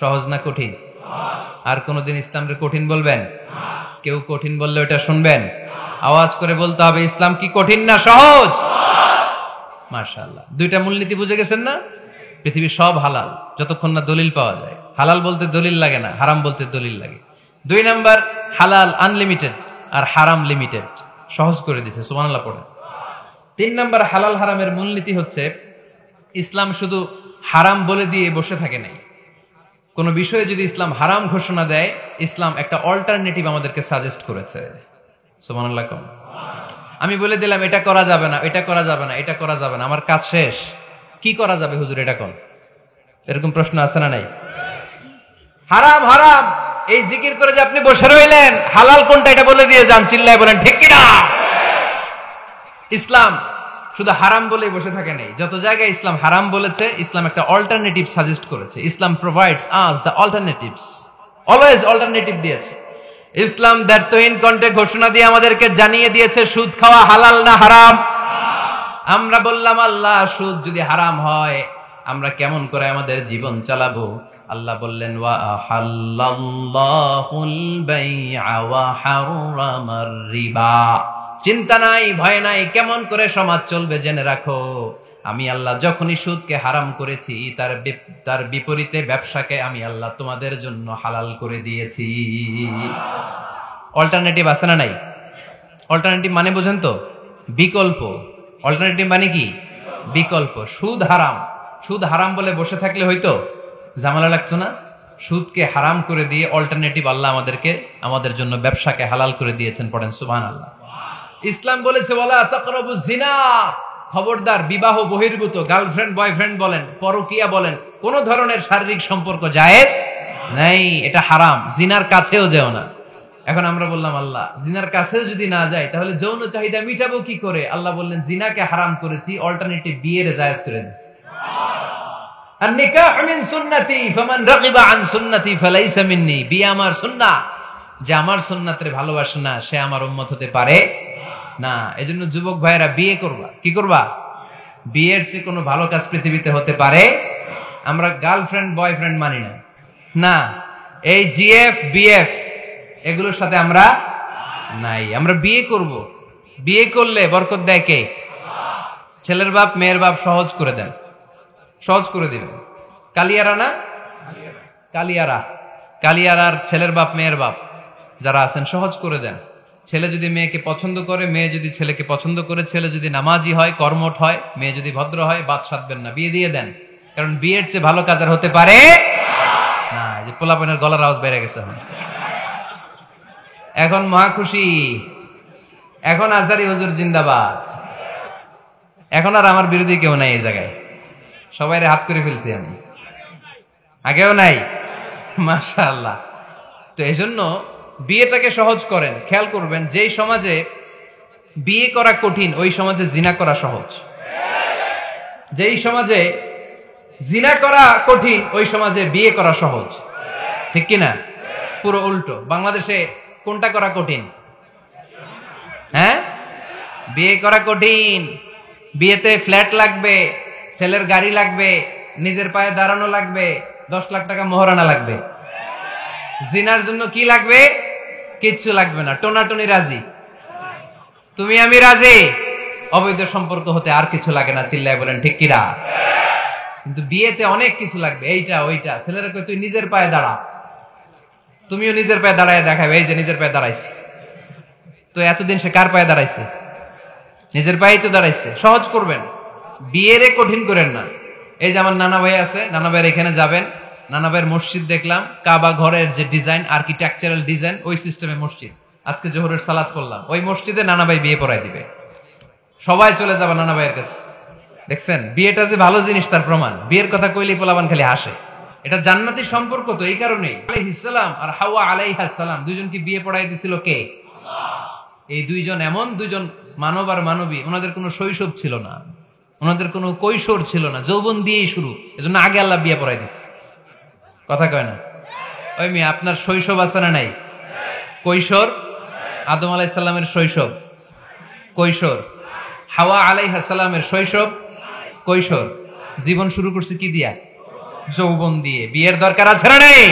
সহজ না কঠিন? আর কোনদিন ইসলামকে কঠিন বলবেন? কেউ কঠিন বললে ওটা শুনবেন? আওয়াজ করে বলতে হবে ইসলাম কি কঠিন না সহজ? মাশাআল্লাহ। দুইটা মূলনীতি বুঝে গেছেন না? পৃথিবীর সব হালাল যতক্ষণ না দলিল পাওয়া যায়। হালাল বলতে দলিল লাগে না, হারাম বলতে দলিল লাগে। 2 নাম্বার, হালাল আনলিমিটেড আর হারাম লিমিটেড, সহজ করে দিয়েছে। সুবহানাল্লাহ পড়ে। 3 নাম্বার, হালাল হারামের মূলনীতি হচ্ছে ইসলাম শুধু হারাম বলে দিয়ে বসে থাকে নাই। কোন বিষয়ে যদি ইসলাম হারাম ঘোষণা দেয়, ইসলাম একটা অল্টারনেটিভ আমাদেরকে সাজেস্ট করেছে। সুবহানাল্লাহ। আমি বলে দিলাম এটা করা যাবে না, এটা করা যাবে না, এটা করা যাবে না, আমার কাজ শেষ, কি করা যাবে হুজুর এটা কোন? এরকম প্রশ্ন আছে না নাই? হারাম হারাম এই জিকির করে যে আপনি বসে রইলেন, হালাল কোনটা এটা বলে দিয়ে যান, চিল্লায় বলেন ঠিক কিনা। ইসলাম শুধু হারাম বলেই বসে থাকে নাই, যত জায়গায় ইসলাম হারাম বলেছে ইসলাম একটা অল্টারনেটিভ সাজেস্ট করেছে। Islam provides us the alternatives, always alternative দিয়েছে। ইসলাম দ্ব্যর্থহীন কণ্ঠে ঘোষণা দিয়ে আমাদেরকে জানিয়ে দিয়েছে সুদ খাওয়া হালাল না হারাম। আমরা বললাম আল্লাহ সুদ যদি হারাম হয় আমরা কেমন করে আমাদের জীবন চালাবো? আল্লাহ বললেন ওয়া আহাল্লাল্লাহুল বাই'a ওয়া হারামার রিবা। চিন্তা নাই, ভয় নাই, কেমন করে সমাজ চলবে জেনে রাখো। আমি আল্লাহ যখনই সুদকে হারাম করেছি তার বিপরীতে ব্যবসাকে আমি আল্লাহ তোমাদের জন্য হালাল করে দিয়েছি। অল্টারনেটিভ আছে না নাই? অল্টারনেটিভ মানে বোঝেন তো? বিকল্প। অল্টারনেটিভ মানে কি? বিকল্প। সুদ হারাম, সুদ হারাম বলে বসে থাকলে হয়তো ঝামেলা লাগতো না। সুদকে হারাম করে দিয়ে অল্টারনেটিভ আল্লাহ আমাদের জন্য ব্যবসাকে হালাল করে দিয়েছেন। পড়েন সুবহানাল্লাহ। ইসলাম বলেছে ওয়ালা তাকরাবুজ জিনা, খবরদার বিবাহ বহির্ভূত গার্লফ্রেন্ড বয়ফ্রেন্ড বলেন, পরকিয়া বলেন, কোন ধরনের শারীরিক সম্পর্ক জায়েজ নাই, এটা হারাম। জিনার কাছেও যেও না। এখন আমরা বললাম আল্লাহ জিনার কাছেও যদি না যায় তাহলে যৌন চাহিদা মিটাবো কি করে? আল্লাহ বললেন জিনাকে হারাম করেছি, অল্টারনেটিভ বিয়ের জায়েজ করে দিয়েছি। আর নিকাহ মিন সুন্নতি ফামান রাগিবা আন সুন্নতি ফালাইসা মিন্নি, বিয়ে আমার সুন্নাহ, যে আমার সুন্নাতের ভালোবাসে না সে আমার উম্মত হতে পারে না। এজন্য যুবক ভাইরা বিয়ে করবা, কি করবা? বিয়ের চেয়ে কোনো ভালো কাজ পৃথিবীতে হতে পারে? আমরা গার্লফ্রেন্ড বয়ফ্রেন্ড মানি না, না এই জিএফ বিএফ এগুলোর সাথে আমরা নাই। আমরা বিয়ে করব, বিয়ে করলে বরকত দেয় কে? ছেলের বাপ মেয়ের বাপ সহজ করে দেন, সহজ করে দিবেন। কালিয়ারা না, কালিয়ারার ছেলের বাপ মেয়ের বাপ যারা আছেন সহজ করে দেন। ছেলে যদি মেয়েকে পছন্দ করে, মেয়ে যদি ছেলেকে পছন্দ করে, ছেলে যদি নামাজি হয় কর্মঠ হয়, মেয়ে যদি ভদ্র হয়, বাদ সাধবেন না, বিয়ে দিয়ে দেন। কারণ বিয়ের চেয়ে ভালো কাজ আর হতে পারে না। যে পোলাপানের গলার আওয়াজ বেড়ে গেছে এখন মহা খুশি, এখন আজহারি হুজুর জিন্দাবাদ, এখন আর আমার বিরোধী কেউ নাই এই জায়গায়, সবাই হাত করে ফেলছি আমি, আগেও নাই, মাশাআল্লাহ। তো এজন্য বিয়েটাকে সহজ করেন। খেয়াল করবেন যেই সমাজে বিয়ে করা কঠিন ওই সমাজে জিনা করা সহজ, যেই সমাজে জিনা করা কঠিন ওই সমাজে বিয়ে করা সহজ, ঠিক কিনা? পুরো উল্টো। বাংলাদেশে কোনটা করা কঠিন? হ্যাঁ, বিয়ে করা কঠিন। বিয়েতে ফ্ল্যাট লাগবে, ছেলের গাড়ি লাগবে, নিজের পায়ে দাঁড়ানো লাগবে, 10 লাখ টাকা মোহরানা লাগবে। জিনার জন্য কি লাগবে? কিচ্ছু লাগবে না, টোনাটুনি রাজি, তুমি আমি রাজি, অবৈধ সম্পর্ক হতে আর কিছু লাগে না, চিল্লায় বলেন ঠিক কিনা? কিন্তু বিয়েতে অনেক কিছু লাগবে, এইটা ওইটা। ছেলেরা কই তুই নিজের পায়ে দাঁড়া, তুমিও নিজের পায়ে দাঁড়ায় দেখাবে, এই যে নিজের পায়ে দাঁড়াইছে। তো এতদিন সে কার পায়ে দাঁড়াইছে? নিজের পায়েই তো দাঁড়াইছে। সহজ করবেন, বিয়েরে কঠিন করেন না। এই যে আমার নানা ভাই আছে, নানা ভাইয়ের এখানে যাবেন, নানা ভাইয়ের মসজিদ দেখলাম, কাবা ঘরের যে ডিজাইন, আর্কিটেকচারাল ডিজাইন, ওই সিস্টেমে মসজিদ। আজকে জোহরের সালাত করলাম, ওই মসজিদে নানা ভাই বিয়ে পড়াই দিবে, সবাই চলে যাবে নানা ভাইয়ের কাছে। দেখছেন বিয়েটা যে ভালো জিনিস তার প্রমাণ। বিয়ের কথা কইলেই পোলাপান খালি হাসে। এটা জান্নাতি সম্পর্ক তো এই কারণেই। আলাইহিস সালাম আর হাওয়া আলাইহাস সালাম দুইজনকে বিয়ে পড়াই দিছিল কে? এই দুইজন এমন দুইজন মানব আর মানবী, ওনাদের কোনো শৈশব ছিল না, ওনাদের কোনো কৈশোর ছিল না, যৌবন দিয়েই শুরু। এজন্য আগে আল্লাহ বিয়ে পড়াই দিছে। কথা কয় না? ওই মেয়ে আপনার শৈশব আছে না নাই? কৈশোর, আদম আলাইহিস সালামের শৈশব কৈশোর, হাওয়া আলাইহিস সালামের শৈশব কৈশোর। জীবন শুরু করছে কি দিয়া? যৌবন দিয়ে। বিয়ের দরকার আছে না নেই?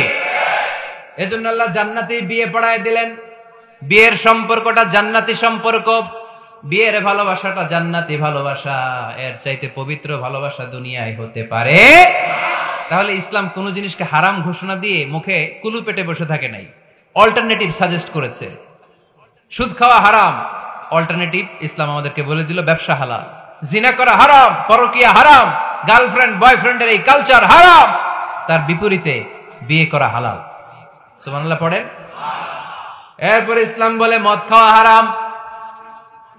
এজন্য আল্লাহ জান্নাতে বিয়ে পড়ায় দিলেন। বিয়ের সম্পর্কটা জান্নাতি সম্পর্ক, বিয়ের ভালোবাসাটা জান্নাতি ভালোবাসা। এর চাইতে পবিত্র ভালোবাসা দুনিয়ায় হতে পারে? তাহলে ইসলাম কোন জিনিসকে হারাম ঘোষণা দিয়ে মুখে কুলু পেটে বসে থাকে নাই, অল্টারনেটিভ সাজেস্ট করেছে। সুদ খাওয়া হারাম, অল্টারনেটিভ ইসলাম আমাদেরকে বলে দিল ব্যবসা হালাল। জিনা করা হারাম, পরকিয়া হারাম, গার্লফ্রেন্ড বয়ফ্রেন্ডের এই কালচার হারাম, তার বিপরীতে বিয়ে করা হালাল। সুবহানাল্লাহ পড়েন। এরপরে ইসলাম বলে মদ খাওয়া হারাম,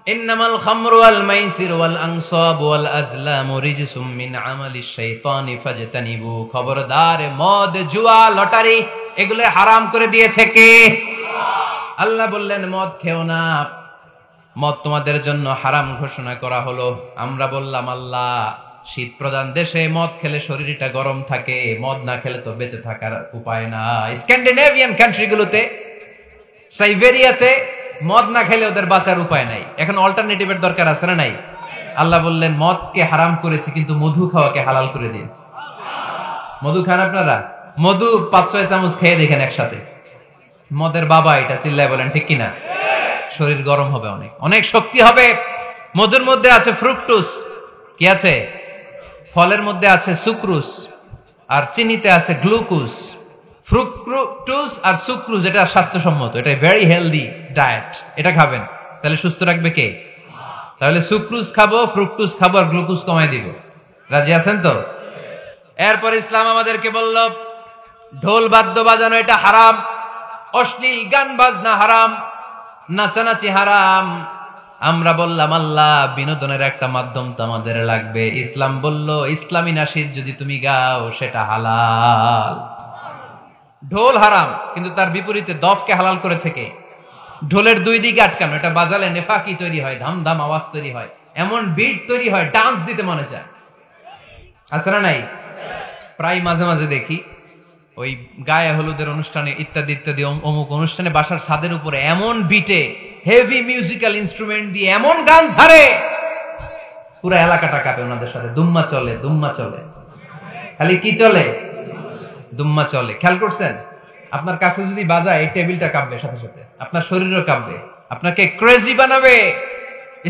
ইন্নামাল খামরু ওয়াল মাইসির ওয়াল আনসাব ওয়াল আজলামু রিজসুম মিন আমালিশ শাইতানি ফাজতানিবু। খবরদার, মদ, জুয়া, লটারি এগুলো হারাম করে দিয়েছে কে? আল্লাহ বললেন মদ খেও না, মদ তোমাদের জন্য হারাম ঘোষণা করা হলো। আমরা বললাম আল্লাহ, শীত প্রধান দেশে মদ খেলে শরীরটা গরম থাকে, মদ না খেলে তো বেঁচে থাকার উপায় না। স্ক্যান্ডিনেভিয়ান কান্ট্রিগুলোতে, সাইবেরিয়াতে মদ না খেলে ওদের বাঁচার উপায় নাই। এখন অল্টারনেটিভের দরকার আছে না নাই? আল্লাহ বললেন মদকে হারাম করেছি, কিন্তু মধু খাওয়াকে হালাল করে দিয়েছি। মধু খান আপনারা? মধু 5-6 চামচ খেয়ে দেখেন একসাথে। মদের বাবা এটা, চিল্লায় বলেন ঠিক কিনা? শরীর গরম হবে, অনেক অনেক শক্তি হবে। মধুর মধ্যে আছে ফ্রুকটুস, কি আছে? ফলের মধ্যে আছে সুক্রুস, আর চিনিতে আছে গ্লুকোজ। ফ্রুকটুস আর সুক্রুজ এটা স্বাস্থ্যসম্মত, এটা ভেরি হেলদি ডায়েট। এটা খাবেন, তাহলে সুস্থ রাখবে কে? তাহলে সুক্রুজ খাবো, ফ্রুকটুস খাবো, আর গ্লুকোজ কমাই দিব। রাজি আছেন তো? এরপর ইসলাম আমাদেরকে বলল ঢোল বাদ্য বাজানো এটা হারাম, অশ্লীল গান বাজনা হারাম, নাচানাচি হারাম। আমরা বললাম আল্লাহ, বিনোদনের একটা মাধ্যম তো আমাদের লাগবে। ইসলাম বলল ইসলামী নাশিদ যদি তুমি গাও সেটা হালাল। ঢোল হারাম, কিন্তু তার বিপরীতে দফকে হালাল করেছে কে? ঢোলের দুই দিকে আটকানো, এটা বাজালে নেফাকি তৈরি হয়, ধাম ধাম আওয়াজ তৈরি হয়, এমন বিট তৈরি হয়, ডান্স দিতে মনে চায়। আছে না নাই? প্রায় মাঝে মাঝে দেখি ওই গায়ে হলুদের অনুষ্ঠানে ইত্যাদি ইত্যাদি অমুক অনুষ্ঠানে বাসার ছাদের উপরে এমন বিটে হেভি মিউজিক্যাল ইনস্ট্রুমেন্ট দিয়ে এমন গান ছাড়ে, পুরো এলাকাটা কাঁপে ওনাদের সাথে। দুম্মা চলে, দুম্মা চলে, খালি কি চলে? দুম্মা চলে। খেয়াল করছেন? আপনার কাছে যদি বাজায় এই টেবিলটা কাঁপবে, সাথে সাথে আপনার শরীরও কাঁপবে, আপনাকে ক্রেজি বানাবে।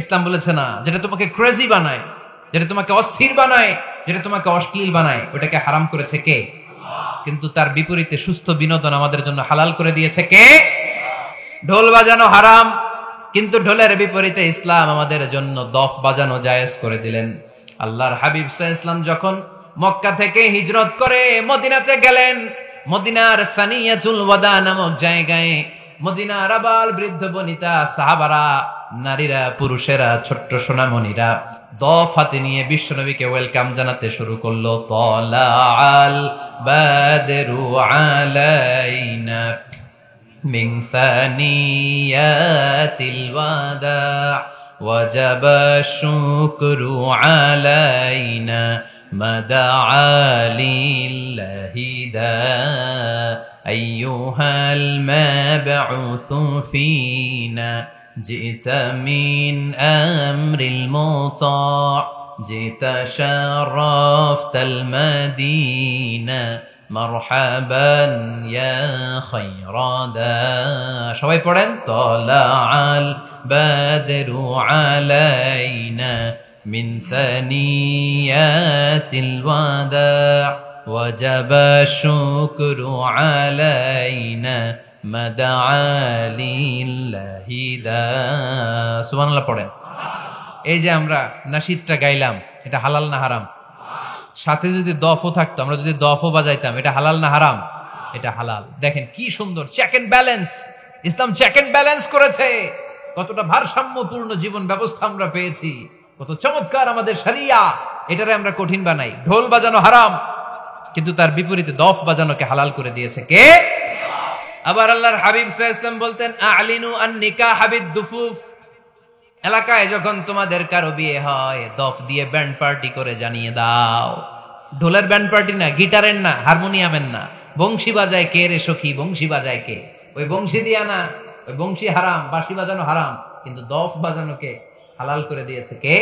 ইসলাম বলেছে না, যেটা তোমাকে ক্রেজি বানায়, যেটা তোমাকে অস্থির বানায়, যেটা তোমাকে অশ্লীল বানায়, ওটাকে হারাম করেছে কে? কিন্তু তার বিপরীতে সুস্থ বিনোদন আমাদের জন্য হালাল করে দিয়েছে কে? ঢোল বাজানো হারাম, কিন্তু ঢোলের বিপরীতে ইসলাম আমাদের জন্য দফ বাজানো জায়েজ করে দিলেন। আল্লাহর হাবিব সাল্লাল্লাহু আলাইহি ওয়াসাল্লাম যখন মক্কা থেকে হিজরত করে মদিনাতে গেলেন, মদিনার সানিয়াতুল ওয়াদা নামক জায়গায় মদিনার আবাল বৃদ্ধ বনিতা, সাহাবারা, নারীরা, পুরুষেরা, ছোট্ট সোনামণিরা দফ হাতে নিয়ে বিশ্বনবীকে ওয়েলকাম জানাতে শুরু করলো। তালাআল বাদরু আলাইনা মিন সানিয়াতিল ওয়াদা ওয়াজাবা শুকরু আলাইনা মাদাআ লিল্লাহি দা আইয়ুহাল মাবউসু ফিনা جئت من أمر المطاع جئت شرفت المدينة مرحبا يا خير دا সবাই পড়েন طلع البدر علينا من ثنيات الوداع وجب الشكر علينا সুবহানাল্লাহ পড়েন। এই যে আমরা নাশিদটা গাইলাম, এটা হালাল না হারাম? সাথে যদি দফও থাকতো, আমরা যদি দফও বাজাইতাম, এটা হালাল না হারাম? এটা হালাল। দেখেন কি সুন্দর চেক এন্ড ব্যালেন্স, ইসলাম চেক এন্ড ব্যালেন্স করেছে। কতটা ভারসাম্যপূর্ণ জীবন ব্যবস্থা আমরা পেয়েছি, কত চমৎকার আমাদের শরিয়া। এটারে আমরা কঠিন বানাই। ঢোল বাজানো হারাম, কিন্তু তার বিপরীতে দফ বাজানোকে হালাল করে দিয়েছে কে? আবার আল্লাহর হাবিব সাল্লাল্লাহু আলাইহি ওয়াসাল্লাম বলতেন আ'লিনু আন-নিকাহ বিদ-দুফুফ, এলাকায় যখন তোমাদের কারো বিয়ে হয় দফ দিয়ে ব্যান্ড পার্টি করে জানিয়ে দাও। ঢোলের ব্যান্ড পার্টি না, গিটারের না, হারমোনিয়ামের না, বংশী বাজায় কে রে সখী, বংশী বাজায় কে? ওই বংশী দিয়া না, ওই বংশী হারাম, বাঁশি বাজানো হারাম, কিন্তু দফ বাজানোকে হালাল করে দিয়েছে কে?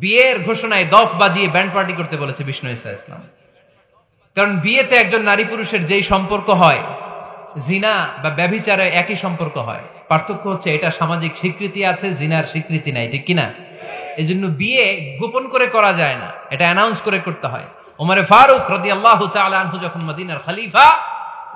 বিয়ের ঘোষণায় দফ বাজিয়ে ব্যান্ড পার্টি করতে বলেছে বিষ্ণু ঈসা ইসলাম। কারণ বিয়েতে একজন নারী পুরুষের যেই সম্পর্ক হয়, জিনা বা ব্যভিচারে একই সম্পর্ক হয়। পার্থক্য হচ্ছে এটা সামাজিক স্বীকৃতি আছে, জিনার স্বীকৃতি নাই, ঠিক কিনা? এই জন্য বিয়ে গোপন করে করা যায় না, এটা অ্যানাউন্স করে করতে হয়। ওমরে ফারুক রাদিয়াল্লাহু তাআলা আনহু যখন মদিনার খলিফা,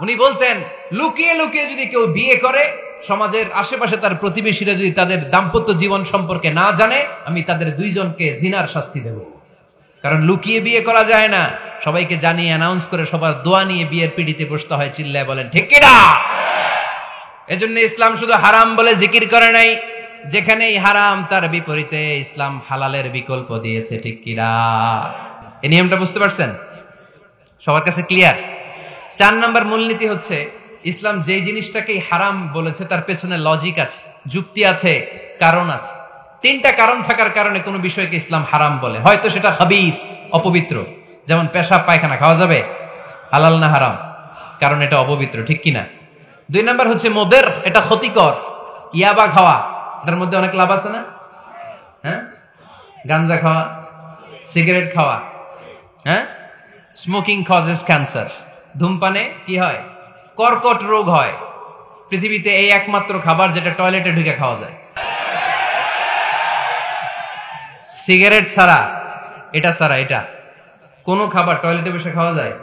উনি বলতেন লুকিয়ে লুকিয়ে যদি কেউ বিয়ে করে, সমাজের আশেপাশে তার প্রতিবেশীরা যদি তাদের দাম্পত্য জীবন সম্পর্কে না জানে, আমি তাদের দুইজনকে জিনার শাস্তি দেব। কারণ লুকিয়ে বিয়ে করা যায় না, সবাইকে জানিয়ে অ্যানাউন্স করে সবার দোয়া নিয়ে বিয়ের পিড়িতে বসতে হয়। চিল্লায় বলেন ঠিক কিনা? এজন্য ইসলাম শুধু হারাম বলে জিকির করে নাই, যেখানেই হারাম তার বিপরীতে ইসলাম হালালের বিকল্প দিয়েছে, ঠিক কিনা? এই নিয়মটা বুঝতে পারছেন? সবার কাছে ক্লিয়ার? 4 নাম্বার মূলনীতি হচ্ছে, ইসলাম যেই জিনিসটাকেই হারাম বলেছে তার পেছনে লজিক আছে, যুক্তি আছে, কারণ আছে। 3টা কারণ থাকার কারণে কোনো বিষয়কে ইসলাম হারাম বলে। হয়তো সেটা খাবিস, অপবিত্র, যেমন পেশাব পায়খানা খাওয়া যাবে, হালাল না হারাম? কারণ এটা অপবিত্র, ঠিক কিনা? 2 নাম্বার হচ্ছে মোদের, এটা ক্ষতিকর। ইয়াবা খাওয়া, এটার মধ্যে অনেক লাভ আছে না? হ্যাঁ, গাঞ্জা খাওয়া, সিগারেট খাওয়া, হ্যাঁ, স্মোকিং কজেস ক্যান্সার। ধূমপানে কি হয়? কর্কট রোগ হয়। পৃথিবীতে এই একমাত্র খাবার যেটা টয়লেটে ঢুকে খাওয়া যায়। সিগারেট ছাড়া, এটা ছাড়া, এটা কোন খাবার টয়লেটে বসে খাওয়া যায়?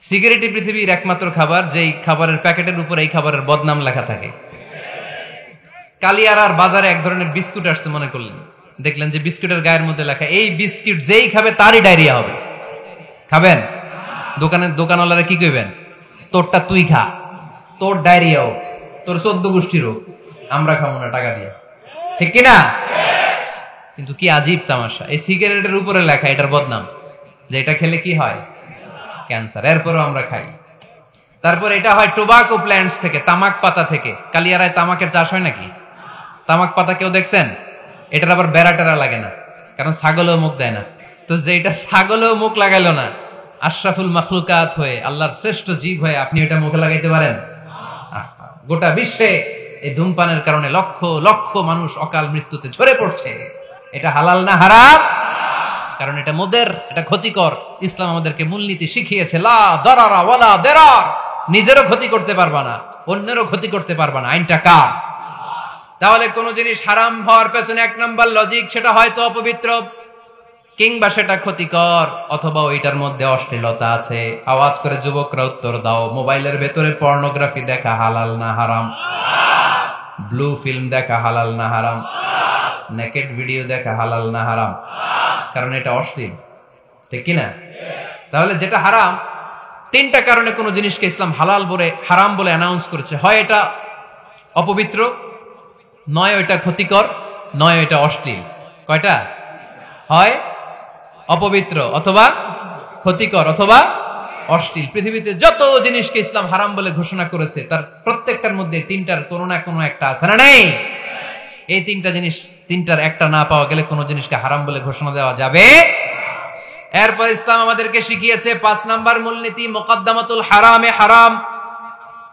সিগারেটই পৃথিবীর একমাত্র খাবার যেই খাবারের প্যাকেটের উপর এই খাবারের বদনাম লেখা থাকে। কালিয়ারার বাজারে এক ধরনের বিস্কুট আসছে মনে করলেন, দেখলেন যে বিস্কুটের গায়ের মধ্যে লেখা এই বিস্কুট যেই খাবে তারই ডায়রিয়া হবে। খাবেন? দোকানওয়ালারা কি কইবেন? তোরটা তুই খা, তোর ডায়রিয়া হোক, তোর 14 গোষ্ঠী রোগ, আমরা খাবো না টাকা দিয়ে, ঠিক কিনা? কিন্তু কি আজীব তামাশা, এই সিগারেটের উপরে লেখা এটার বদনাম, যে এটা খেলে কি হয়? ক্যান্সার। এরপরও আমরা খাই। তারপর এটা হয় টোবাকো প্ল্যান্টস থেকে, তামাক পাতা থেকে। কালিয়ারায় তামাকের চাষ হয় নাকি? তামাক পাতা কেউ দেখছেন? এটার আবার বেড়া লাগে না, কারণ ছাগলেও মুখ দেয় না। তো যেটা ছাগলেও মুখ লাগাইলো না, আশরাফুল মাখলুকাত হয়ে, আল্লাহর শ্রেষ্ঠ জীব হয়ে আপনি এটা মুখে লাগাইতে পারেন? গোটা বিশ্বে এই ধূমপানের কারণে লক্ষ লক্ষ মানুষ অকাল মৃত্যুতে ঝরে পড়ছে। এটা হালাল না হারাম? কারণ এটা মোদের, এটা ক্ষতিকর। ইসলাম আমাদেরকে মূলনীতি শিখিয়েছে, লা দারারা ওয়ালা দিরার। নিজেরও ক্ষতি করতে পারবা না, অন্যেরও ক্ষতি করতে পারবা না। আইনটা কার? তাহলে কোন জিনিস হারাম হওয়ার পেছনে 1 নাম্বার লজিক, সেটা হয়তো অপবিত্র, কিংবা সেটা ক্ষতিকর, অথবা ওইটার মধ্যে অশ্লীলতা আছে। আওয়াজ করে যুবকরা উত্তর দাও, মোবাইলের ভেতরে পর্নোগ্রাফি দেখা হালাল না হারাম? ব্লু ফিল্ম দেখা হালাল না হারাম? নেকেড ভিডিও দেখা হালাল না হারাম? কারণ এটা অশ্লীল, ঠিক কিনা? তাহলে যেটা হারাম, 3টা কারণে কোন জিনিসকে ইসলাম হালাল বলে হারাম বলে অ্যানাউন্স করেছে। হয় এটা অপবিত্র, নয় এটা ক্ষতিকর, নয় এটা অশ্লীল। কয়টা? হয় অপবিত্র, অথবা ক্ষতিকর, অথবা অশ্লীল। পৃথিবীতে যত জিনিসকে ইসলাম হারাম বলে ঘোষণা করেছে তার প্রত্যেকটার মধ্যে 3টার কোনো না কোনো একটা আছে না নেই? এই 3টা জিনিস, 3টার একটা না পাওয়া গেলে কোন জিনিসকে হারাম বলে ঘোষণা দেওয়া যাবে। এরপর ইসলাম আমাদেরকে শিখিয়েছে 5 নাম্বার মূলনীতি, মুকদ্দামাতুল হারামে হারাম।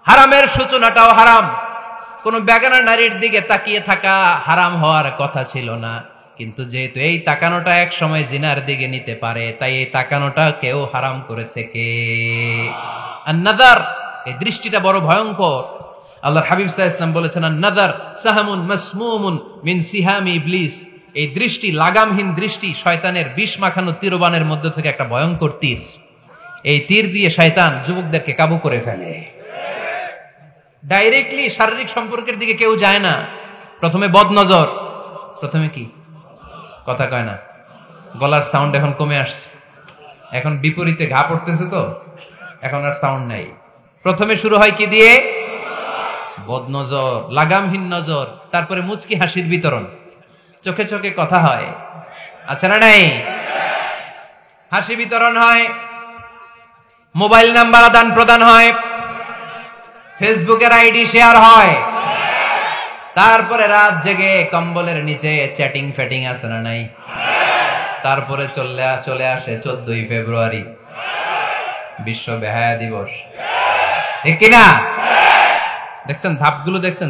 হারামের সূচনাটাও হারাম। কোন বেগানা নারীর দিকে তাকিয়ে থাকা হারাম হওয়ার কথা ছিল না, কিন্তু যেহেতু এই তাকানোটা এক সময় জিনার দিকে নিতে পারে, তাই এই তাকানোটা কেউ হারাম করেছে। কে? আন-নাযার, এই দৃষ্টিটা বড় ভয়ঙ্কর। আল্লাহর হাবিব সাল্লাল্লাহু আলাইহি ওয়াসাল্লাম বলেছেন, আন-নাযার সাহামুন মাসমুমুন মিন সিহামি ইবলিস। এই দৃষ্টি, লাগামহীন দৃষ্টি, শয়তানের বিষ মাখানো তীরবানের মধ্যে থেকে একটা ভয়ঙ্কর তীর। এই তীর দিয়ে শয়তান যুবকদেরকে কাবু করে ফেলে। ডাইরেক্টলি শারীরিক সম্পর্কের দিকে কেউ যায় না, প্রথমে বদনজর। প্রথমে কি কথা কয় না, গলার সাউন্ড এখন কমে আসছে, এখন বিপরীতে ঘা পড়তেছে, তো এখন আর সাউন্ড নাই। প্রথমে শুরু হয় কি দিয়ে? বদনজর, লাগামহীন নজর। তারপরে মুচকি হাসির বিতরণ, চোখে চোখে কথা হয়, আছে না নাই? হাসি বিতরণ হয়, মোবাইল নাম্বার আদান প্রদান হয়, ফেসবুকের আইডি শেয়ার হয়, তারপরে রাত জেগে কম্বলের নিচে চ্যাটিং ফ্যাটিং, আছে না নাই? তারপরে চলে আসে 14ই ফেব্রুয়ারি, বিশ্ব বেহায়া দিবস, ঠিক কিনা? দেখছেন ধাপগুলো, দেখছেন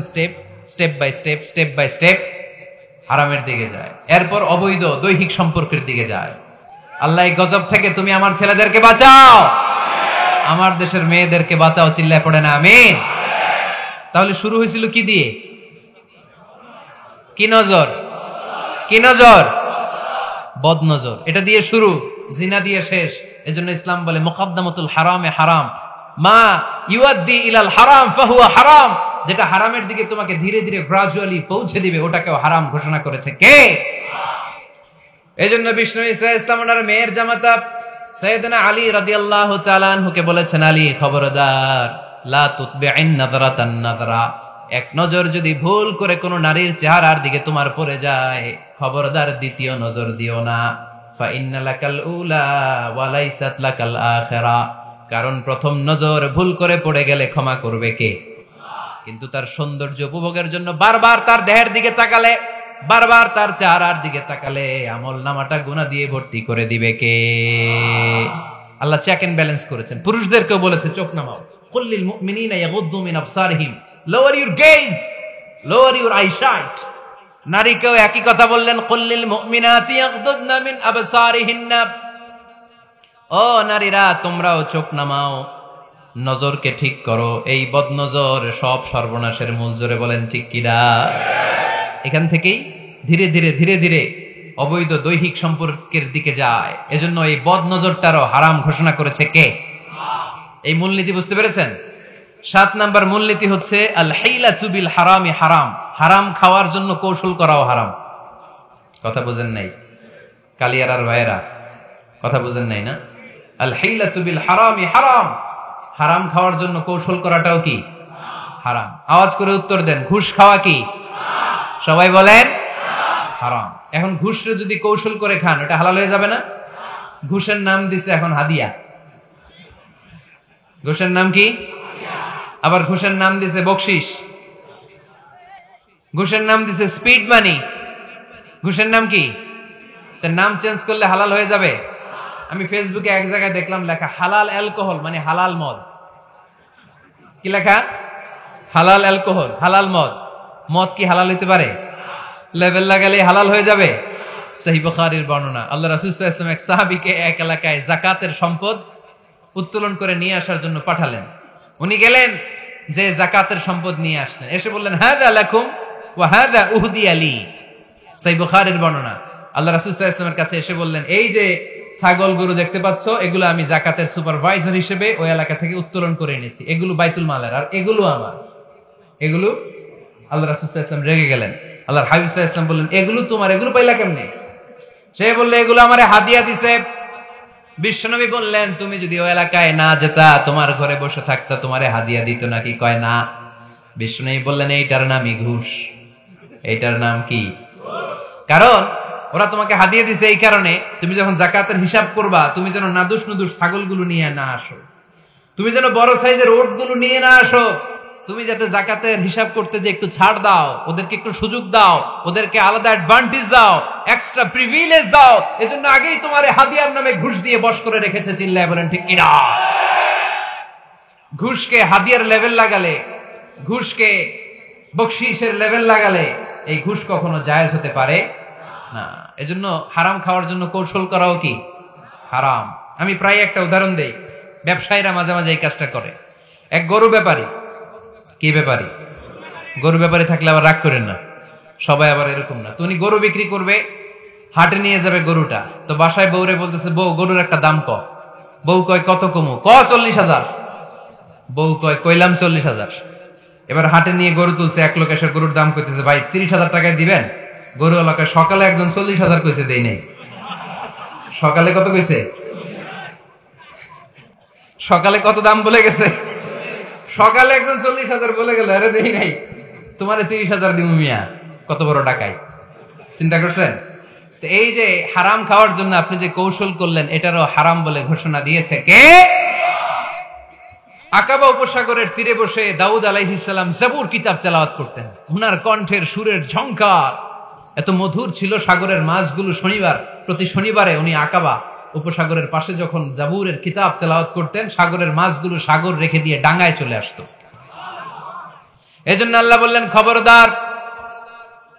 স্টেপ বাই স্টেপ হারামের দিকে যায়। এরপর অবৈধ দৈহিক সম্পর্কের দিকে যায়। আল্লাহ এই গজব থেকে তুমি আমার ছেলেদেরকে বাঁচাও, আমার দেশের মেয়েদেরকে বাঁচাও, চিল্লায় পড়ে না আমিন। তাহলে শুরু হয়েছিল কি দিয়ে? কি নজর? কি নজর? বদনজর। এটা দিয়ে শুরু, জিনা দিয়ে শেষ। এজন্য ইসলাম বলে মুকদ্দামাতুল হারামে হারাম, মা ইউআদ্দি ইলাল হারাম ফাহুয়া হারাম। যেটা হারামের দিকে তোমাকে ধীরে ধীরে গ্রাজুয়ালি পৌঁছে দিবে, ওটাকেও হারাম ঘোষণা করেছে কে? এজন্য বিষ্ণু ঈসা ইসলাম ওনার মেয়ের জামাতা সাইয়েদনা আলী রাদিয়াল্লাহু তাআলা আনহুকে বলেছেন, আলী খবরদার, লা তুতবি'ন নাযরাতান নাযরা, এক নজর যদি ভুল করে কোনো নারীর চেহারার দিকে তোমার পড়ে যায়, খবরদার দ্বিতীয় নজর দিও না। ফাইন্না লাকাল উলা ওয়া লাইসাত লাকাল আখিরা, কারণ প্রথম নজর ভুল করে পড়ে গেলে ক্ষমা করবে কে? কিন্তু তার সৌন্দর্য উপভোগের জন্য বারবার তার দেহের দিকে তাকালে, বারবার তার চেহারার দিকে তাকালে আমল নামাটা গুনাহ দিয়ে ভর্তি করে দিবে কে? আল্লাহ চেক এন্ড ব্যালেন্স করেছেন। পুরুষদেরকেও বলেছে চোখ নামাও। কুল্লিল মুমিনিনা ইয়াগুদ্দু মিন আবসারিহিম, lower your gaze, lower your eyesight. নারীকেও একই কথা বললেন, কুল্লিল মুমিনাতি ইয়াগুদ্দুনা মিন আবসারিহিন্না, ও নারীরা তোমরাও চোখ নামাও, নজরকে ঠিক করো। এই বদনজর সব সর্বনাশের মূল। জোরে বলেন ঠিক কিনা? এখান থেকেই ধীরে ধীরে ধীরে ধীরে অবৈধ দৈহিক সম্পর্কের দিকে যায়। এজন্য এই বদনজরটারও হারাম ঘোষণা করেছে কে? এই মূলনীতি বুঝতে পেরেছেন? 7 নাম্বার মূলনীতি হচ্ছে আল হাইলাতু বিল হারামি হারাম, হারাম খাওয়ার জন্য কৌশল করাও হারাম। কথা বুঝেন নাই কালিয়ারার ভাইয়েরা? কথা বুঝেন নাই না? আল হাইলাতু বিল হারামি হারাম, হারাম খাওয়ার জন্য কৌশল করাটাও কি হারাম? আওয়াজ করে উত্তর দেন, ঘুষ খাওয়া কি? সবাই বলেন হারাম। এখন ঘুষরে যদি কৌশল করে খান, এটা হালাল হয়ে যাবে না? ঘুষের নাম দিছে এখন হাদিয়া। ঘুষের নাম কি? আবার ঘুষের নাম দিছে বকশিস, ঘুষের নাম দিছে স্পিড মানি। ঘুষের নাম কি? তার নাম চেঞ্জ করলে হালাল হয়ে যাবে? আমি ফেসবুকে এক জায়গায় দেখলাম লেখা হালাল অ্যালকোহল, মানে হালাল মদ। কি লেখা? হালাল অ্যালকোহল, হালাল মদ। মদ কি হালাল হইতে পারে? লেভেল লাগালে হালাল হয়ে যাবে? সহিহ বুখারীর বর্ণনা, আল্লাহ রাসূল সাল্লাল্লাহু আলাইহি ওয়াসাল্লাম এক সাহাবীকে এক এলাকায় যাকাতের সম্পদ উত্তোলন করে নিয়ে আসার জন্য পাঠালেন। উনি গেলেন, যে যাকাতের সম্পদ নিয়ে আসলেন, এসে বললেন হাদা লাকুম ওয়া হাদা উহদিয়া লি। সহিহ বুখারীর বর্ণনা, আল্লাহ রাসূল সাল্লাল্লাহু আলাইহি ওয়াসাল্লামের কাছে এসে বললেন, এই যে ছাগল গরু দেখতে পাচ্ছ, এগুলো আমি যাকাতের সুপারভাইজার হিসেবে ওই এলাকা থেকে উত্তোলন করে এনেছি, এগুলো বাইতুল মালের, আর এগুলো আমার। এগুলো আল্লাহ রাসূল সাল্লাল্লাহু আলাইহি ওয়াসাল্লাম রেগে গেলেন। আল্লাহর হাবিব সাল্লাল্লাহু আলাইহি ওয়াসাল্লাম বললেন, এগুলো তোমার, এগুলো পাইলা কেমনে? সে বললে, এগুলো আমারে হাদিয়া দিছে। বিশ্বনবী বললেন, তুমি যদি ওই এলাকায় না যেতা, তোমার ঘরে বসে থাকতা, তোমারে হাদিয়া দিত নাকি? কয় না। বিশ্বনবী বললেন, এইটার নামই ঘুষ। এইটার নাম কি? কারণ ওরা তোমাকে হাদিয়া দিছে এই কারণে, তুমি যখন যাকাতের হিসাব করবা, তুমি যেন নাদুস নুদুস ছাগলগুলো নিয়ে না আসো, তুমি যেন বড় সাইজের ওটগুলো নিয়ে না আসো, তুমি যাতে যাকাতের হিসাব করতে যে একটু ছাড় দাও, ওদেরকে একটু সুযোগ দাও, ওদেরকে আলাদা অ্যাডভান্টেজ দাও, এক্সট্রা প্রিভিলেজ দাও, এজন্য আগেই তোমার হাদিয়ার নামে ঘুষ দিয়ে বশ করে রেখেছে। চিল্লায় বলেন ঠিক কিনা? ঘুষকে হাদিয়ার লেভেল লাগালে, ঘুষকে বকশিসের লেভেল লাগালে এই ঘুষ কখনো জায়েজ হতে পারে না। এজন্য হারাম খাওয়ার জন্য কৌশল করাও কি হারাম। আমি প্রায় একটা উদাহরণ দেই, ব্যবসায়ীরা মাঝে মাঝে এই কাজটা করে। এক গরু ব্যাপারী, কি ব্যাপারী? গরু ব্যাপারী থাকলে আবার রাগ করেন না, সবাই আবার এরকম না। তো উনি গরু বিক্রি করবে, হাটে নিয়ে যাবে গরুটা, তো বাসায় বউরে বলতেছে, বউ গরুর একটা দাম ক। বউ কয় কত কমু? 40,000। বউ কয় কইলাম 40,000। এবার হাটে নিয়ে গরু তুলছে, এক লোক এসে গরুর দাম কইতেছে, ভাই 30,000 টাকায় দিবেন? গরু এলাকায় সকালে একজন 40,000 কইছে, দেই নাই। সকালে কত কইছে? সকালে কত দাম বলে গেছে? সকালে একজন 40,000 বলে গেল, আরে দেই নাই, তোমারে 30,000 দিমু মিয়া। কত বড় টাকাই! চিন্তা করছেন? তো এই যে হারাম খাওয়ার জন্য আপনি যে কৌশল করলেন, এটারও হারাম বলে ঘোষণা দিয়েছে কে? আকাবা উপসাগরের তীরে বসে দাউদ আলাইহিস সালাম জাবুর কিতাব তেলাওয়াত করতেন। ওনার কণ্ঠের সুরের ঝংকার এত মধুর ছিল, সাগরের মাছগুলো প্রতি শনিবারে উনি আকাবা উপসাগরের পাশে যখন জাবুরের কিতাব তেলাওয়াত করতেন, সাগরের মাছগুলো সাগর রেখে দিয়ে ডাঙায় চলে আসতো। এজন্য আল্লাহ বললেন, খবরদার,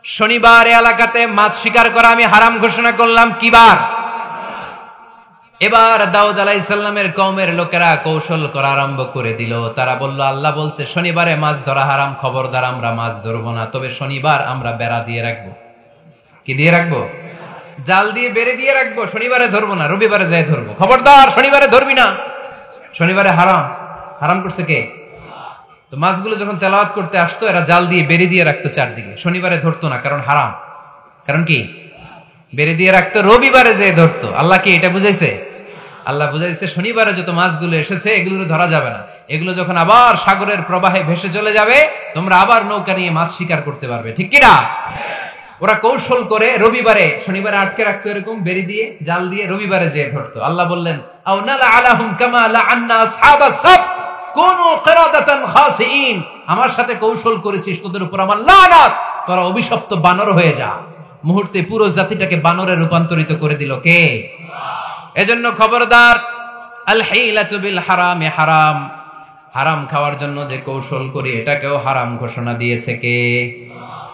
শনিবার এলাকাতে মাছ শিকার করা আমি হারাম ঘোষণা করলাম। কি বার? এবার দাউদ আলাইহিস সালামের কওমের লোকেরা কৌশল করা আরম্ভ করে দিল। তারা বলল, আল্লাহ বলছে শনিবারে মাছ ধরা হারাম, খবরদার আমরা মাছ ধরবো না, তবে শনিবার আমরা বেড়া দিয়ে রাখবো। কি দিয়ে রাখবো? জাল দিয়ে বেড়ে দিয়ে রাখবো। শনিবারে ধরবো না, রবিবারে যাই ধরবো। খবরদার, শনিবারে ধরবি না, শনিবারে হারাম। হারাম করছে কে? তো মাছগুলো যখন তেলাওয়াত করতে আসতো, এরা জাল দিয়ে বেড়ে দিয়ে রাখতো চারদিকে, শনিবারে ধরতো না, কারণ হারাম। কারণ কি? বেড়ে দিয়ে রাখতো, রবিবারে যেয়ে ধরতো। আল্লাহ কি এটা বুঝাইছে? আল্লাহ বুঝাইছে শনিবারে যত মাছগুলো এসেছে এগুলো ধরা যাবে না, এগুলো যখন আবার সাগরের প্রবাহে ভেসে চলে যাবে তোমরা আবার নৌকা নিয়ে মাছ শিকার করতে পারবে, ঠিক কিনা? ওরা কৌশল করে রবিবারে, শনিবারে আটকে রাখতো এরকম বেরি দিয়ে জাল দিয়ে, রবিবারে যেয়ে ধরতো। আল্লাহ বললেন আও নালা আলাহুম কামা লাআন্না আসহাবাস সাব কুনু কিরাদাতান খাসিইন, আমার সাথে কৌশল করেছিস, তোদের উপর আমার লানাত, তোরা অভিশপ্ত বানর হয়ে যা। মুহূর্তে পুরো জাতিটাকে বানরে রূপান্তরিত করে দিল কে? এজন্য খবরদার, আল হিলাতু বিল হারামি হারাম, হারাম খাওয়ার জন্য যে কৌশল করি এটাকেও হারাম ঘোষণা দিয়েছে কে?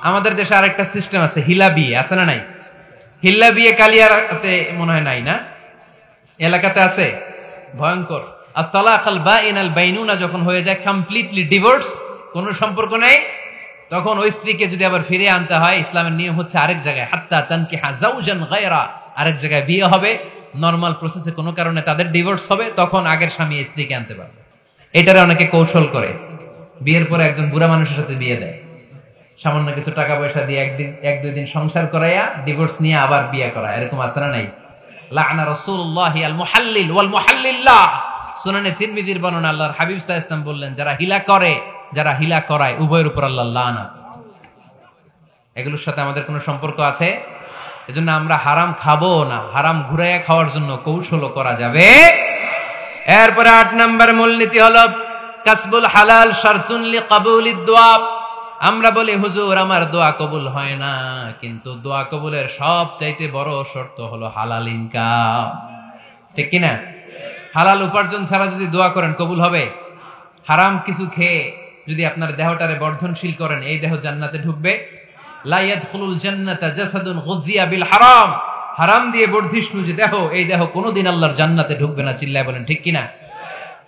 আমাদের দেশে আরেকটা সিস্টেম আছে, হিলা বিয়ে আছে না নাই? হিল্লা বিয়ে কালিয়াতে মনে হয় নাই না, এলাকাতে আছে, ভয়ঙ্কর। আর তালাক আল বাইন আল বাইনুনা যখন হয়ে যায় কমপ্লিটলি ডিভোর্স, কোনো সম্পর্ক নেই, তখন ওই স্ত্রীকে যদি আবার ফিরে আনতে হয়, ইসলামের নিয়ম হচ্ছে আরেক জায়গায় হাত্তা তানকিহা যাওজান গায়রা, আরেক জায়গায় বিয়ে হবে, নরমাল প্রসেসে কোনো কারণে তাদের ডিভোর্স হবে, তখন আগের স্বামী স্ত্রীকে আনতে পারবে। এটারে অনেকে কৌশল করে, বিয়ের পরে একজন বুড়া মানুষের সাথে বিয়ে দেয়, সামান্য কিছু টাকা পয়সা দিয়ে এক দুই দিন সংসার করাইয়া ডিভোর্স নিয়ে আবার বিয়ে করায়, এরকম আছে না নাই? লাআনা রাসূলুল্লাহি আল মুহাল্লিল ওয়াল মুহাল্লিল্লাহ, সুনানে তিরমিজির বর্ণনা, আল্লাহর হাবিব সাল্লাল্লাহু আলাইহি ওয়াসাল্লাম বললেন যারা হিলা করে, যারা হিলা করায়, উভয়ের উপর আল্লাহ লানাত। এগুলোর সাথে আমাদের কোনো সম্পর্ক আছে? এজন্য আমরা হারাম খাবো না, হারাম ঘুরাইয়া খাওয়ার জন্য কৌশলও করা যাবে। এরপরে 8 নম্বর মূলনীতি হলো কাসবুল হালাল শারতুন লিকাবুলিদ দুআ। আমরা বলি হুজুর আমার দোয়া কবুল হয় না, কিন্তু দোয়া কবুলের সবচাইতে বড় শর্ত হলো হালাল ইনকাম, ঠিক কি না? হালাল উপার্জন ছাড়া যদি দোয়া করেন কবুল হবে? হারাম কিছু খেয়ে যদি আপনার দেহটারে বর্ধনশীল করেন, এই দেহ জান্নাতে ঢুকবে? লা ইয়াদখুলুল জান্নাতা জাসাদুন গুযিয়া বিল হারাম, হারাম দিয়ে বর্ধিষ্ণু যে দেহ, এই দেহ কোনোদিন আল্লাহর জান্নাতে ঢুকবে না। চিল্লায় বলেন ঠিক কি না?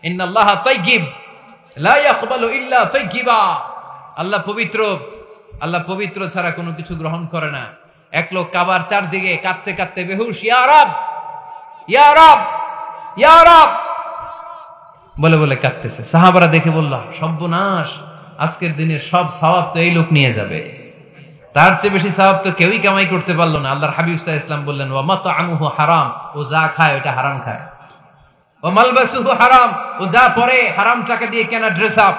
ইন্নাল্লাহা তাইয়্যিব লা ইয়াকবালু ইল্লা তাইয়্যিবা, আল্লাহ পবিত্র, আল্লাহ পবিত্র ছাড়া কোনো কিছু গ্রহণ করে না। এক লোক কাবার চারদিকে কাঁদতে কাঁদতে বেহুশ, ইয়া রাব ইয়া রাব ইয়া রাব বলে বলে কাঁদতেছে। সাহাবারা দেখে বলল সর্বনাশ, আজকের দিনের সব সওয়াব তো এই লোক নিয়ে যাবে, তার চেয়ে বেশি সওয়াব তো কেউই কামাই করতে পারলো না। আল্লাহর হাবিব সাল্লাল্লাহু আলাইহি ওয়াসাল্লাম বললেন ওয়া মাতআমুহু হারাম, ও যা খায় ওটা হারাম খায়, ওয়া মালবাসুহু হারাম, ও যা পরে হারাম টাকা দিয়ে কেনা ড্রেস আপ,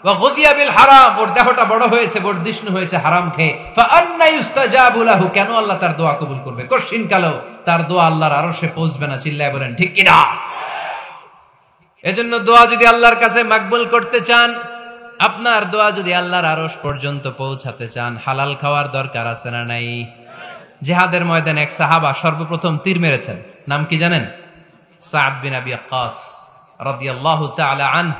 ওয়া গুযিয়া বিল হারাম, ওর দেহটা বড় হয়েছে, বর্ধিষ্ণু হয়েছে হারাম খেয়ে, ফা আন্না ইউস্তাজাবু লাহু, কেন আল্লাহ তার দোয়া কবুল করবে? কঠিন কালো তার দোয়া আল্লাহর আরশে পৌঁছবে না। চিল্লায় বলেন ঠিক কি না? এজন্য দোয়া যদি আল্লাহর কাছে মাকবুল করতে চান, আপনার দোয়া যদি আল্লাহর আরশ পর্যন্ত পৌঁছাতে চান, হালাল খাওয়ার দরকার আছে না নাই? জিহাদের ময়দানে এক সাহাবা সর্বপ্রথম তীর মেরেছেন, নাম কি জানেন? সাদ বিন আবি ওয়াক্কাস রাদিয়াল্লাহু তাআলা আনহু।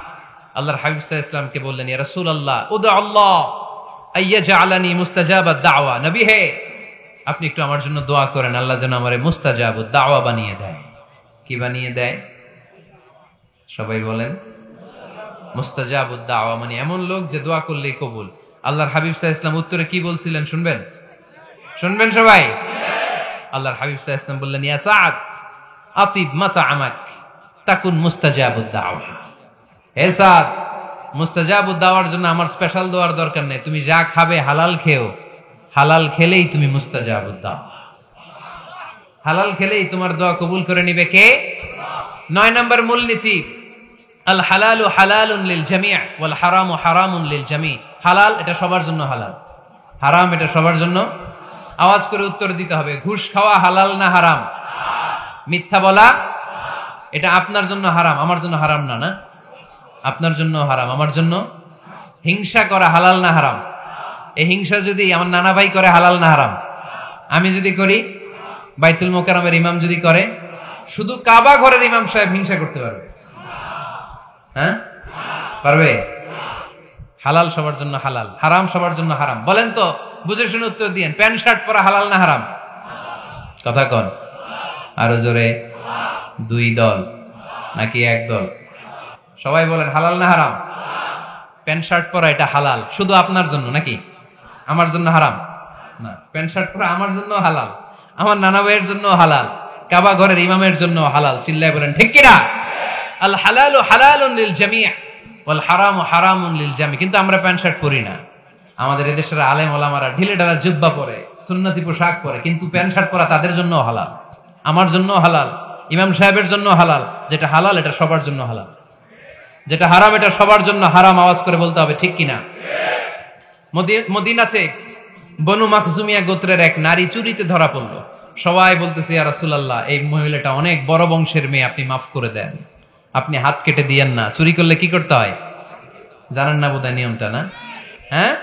আল্লাহর হাবিব সাল্লাল্লাহু আলাইহি ওয়াসাল্লামকে বললেন ইয়া রাসূলুল্লাহ উদু আল্লাহ আইয়াজআলানি মুস্তাজাবাদ দাওয়া, নবী হে আপনি একটু আমার জন্য দোয়া করেন, আল্লাহ যেন আমারে মুস্তাজাবুদ দাওয়া বানিয়ে দেয়। কি বানিয়ে দেয়? সবাই বলেন মুস্তাজাবুদ দাওয়া, মানে এমন লোক যে দোয়া করলেই কবুল। আল্লাহর হাবিব সাল্লাল্লাহু আলাইহি ওয়াসাল্লাম উত্তরে কি বলছিলেন শুনবেন? শুনবেন সবাই? আল্লাহর হাবিব সাল্লাল্লাহু আলাইহি ওয়াসাল্লাম বললেন ইয়া সাদ আতিব মাতআমাক তাকুন মুস্তাজাবুদ দাওয়া। হে সাদ, মুস্তাজাবুদ দাওয়ার জন্য আমার স্পেশাল দোয়ার দরকার নেই, তুমি যা খাবে হালাল খেও, হালাল খেলেই তুমি মুস্তাজাবুদ দাওয়া, হালাল খেলেই তোমার দোয়া কবুল করে নিবে কে? 9 নম্বর মূলনীতি আল হালালু হালালুন লিল জামি' ওয়াল হারামু হারামুন লিল জামি'। হালাল এটা সবার জন্য হালাল, হারাম এটা সবার জন্য। আওয়াজ করে উত্তর দিতে হবে, ঘুষ খাওয়া হালাল না হারাম? মিথ্যা বলা এটা আপনার জন্য হারাম, আমার জন্য হারাম না? না, আপনার জন্য হারাম, আমার জন্য। হিংসা করা হালাল না হারাম? এই হিংসা যদি আমার নানা ভাই করে হালাল না হারাম? আমি যদি করি, বাইতুল মোকাররমের ইমাম যদি করে, শুধু কাবা ঘরের ইমাম সাহেব হিংসা করতে পারবে? হ্যাঁ পারবে? হালাল সবার জন্য হালাল, হারাম সবার জন্য হারাম। বলেন তো, বুঝে শুনে উত্তর দিয়েন, প্যান্ট শার্ট পরা হালাল না হারাম? কথা কন আরো জোরে। 2 দল নাকি 1 দল? সবাই বলেন হালাল না হারাম? প্যান্ট শার্ট পরা এটা হালাল শুধু আপনার জন্য নাকি আমার জন্য হারাম? না, প্যান্ট শার্ট পরা আমার জন্য হালাল, আমার নানা ভাইয়ের জন্য হালাল, কাবা ঘরের ইমামের জন্য হালাল। চিল্লায় বলেন ঠিক কিনা? আল হালালু হালালুন লিল জামি' ওয়াল হারামু হারামুন লিল জামি'। কিন্তু আমরা প্যান্ট শার্ট পরি না। আমাদের এদেশের আলেম ওলামারা ঢিলে ঢালা জুব্বা পরে, সুন্নতি পোশাক পরে, কিন্তু প্যান্ট শার্ট পরা তাদের জন্য হালাল, আমার জন্য হালাল, ইমাম সাহেবের জন্য হালাল, যেটা হালাল এটা সবার জন্য হালাল, যেটা হারাম এটা সবার জন্য হারাম। আওয়াজ করে বলতে হবে, ঠিক কিনা? মদিনাতে বনু মাখজুমিয়া গোত্রের এক নারী চুরিতে ধরা পড়ল। সবাই বলতেছে, ইয়া রাসূলুল্লাহ, এই মহিলাটা অনেক বড় বংশের মেয়ে, আপনি মাফ করে দেন, আপনি হাত কেটে দিয়েন না। চুরি করলে কি করতে হয় জানেন না বোধহয় নিয়মটা, না? হ্যাঁ,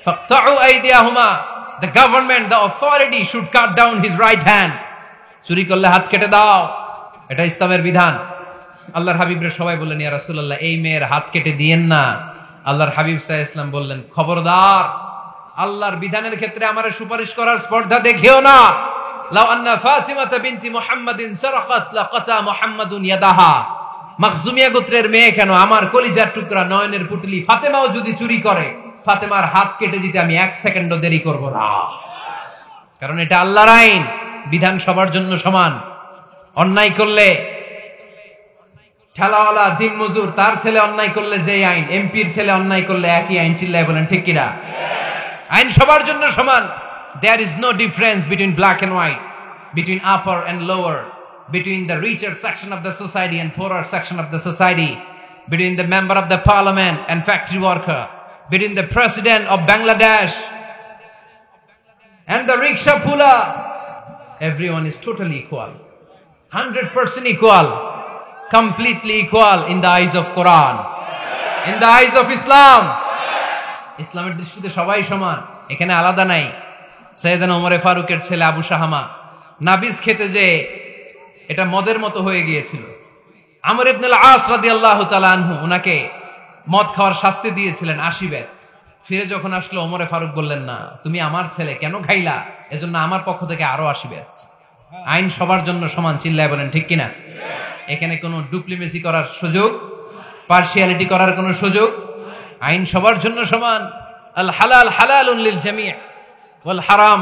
ফাকতাউ আইদিয়াহুমা, the government, the authority should cut down his right hand. চুরি করলে হাত কেটে দাও, এটা ইসলামের বিধান। আল্লাহর হাবিবরে সবাই বললেন, ইয়া রাসূলুল্লাহ, এই মেয়ের হাত কেটে দিয়েন না। আল্লাহর হাবিব সাল্লাল্লাহু আলাইহি ওয়াসাল্লাম বললেন, খবরদার, আল্লাহর বিধানের ক্ষেত্রে আমারে সুপারিশ করার স্পর্ধা দেখিও না। লাউ আন্না ফাতিমাতা বিনতি মুহাম্মাদিন সারাকাত লাকাতা মুহাম্মাদুন ইয়াদাহা। মাখজুমিয়া গোত্রের মেয়ে কেন, আমার কলিজার টুকরা নয়নের পুটলি ফাতেমাও যদি চুরি করে, ফাতেমার হাত কেটে দিতে আমি 1 সেকেন্ডও দেরি করব না। কারণ এটা আল্লাহর আইন, বিধান সবার জন্য সমান। অন্যায় করলে ঠেলাওয়ালা দিন মজুর, তার ছেলে অন্যায় করলে যে আইন, এমপির ছেলে অন্যায় করলে একই আইন। চিল্লায় বলেন, ঠিক কিনা? আইন সবার জন্য সমান। There is no difference between black and white, between upper and lower, between the richer section of the society and poorer section of the society, between the member of the parliament and factory worker, between the president of Bangladesh and the rickshaw puller. Everyone is totally equal, 100% equal, completely equal in the eyes of Quran, in the eyes of Islam. ইসলামের দৃষ্টিতে সবাই সমান, এখানে আলাদা নাই। সাইয়েদনা ওমর ফারুকের ছেলে আবু শাহামা নাবিজ খেতে যে এটা মদের মতো হয়ে গিয়েছিল। আমর ইবনুল আস রাদিয়াল্লাহু তাআলা আনহু উনাকে মদ খাওয়ার শাস্তি দিয়েছিলেন 80 বেত। ফিরে যখন আসলো, ওমরে ফারুক বললেন, না, তুমি আমার ছেলে কেন খাইলা, এজন্য আমার পক্ষ থেকে আরো 80 বেত। আইন সবার জন্য সমান। চিল্লায় বলেন, ঠিক কিনা? এখানে কোনো ডুপ্লিমেসি করার সুযোগ, পার্সিয়ালিটি করার কোনো সুযোগ, আইন সবার জন্য সমান। আল হালাল হালালুন লিল জামি' ওয়াল হারাম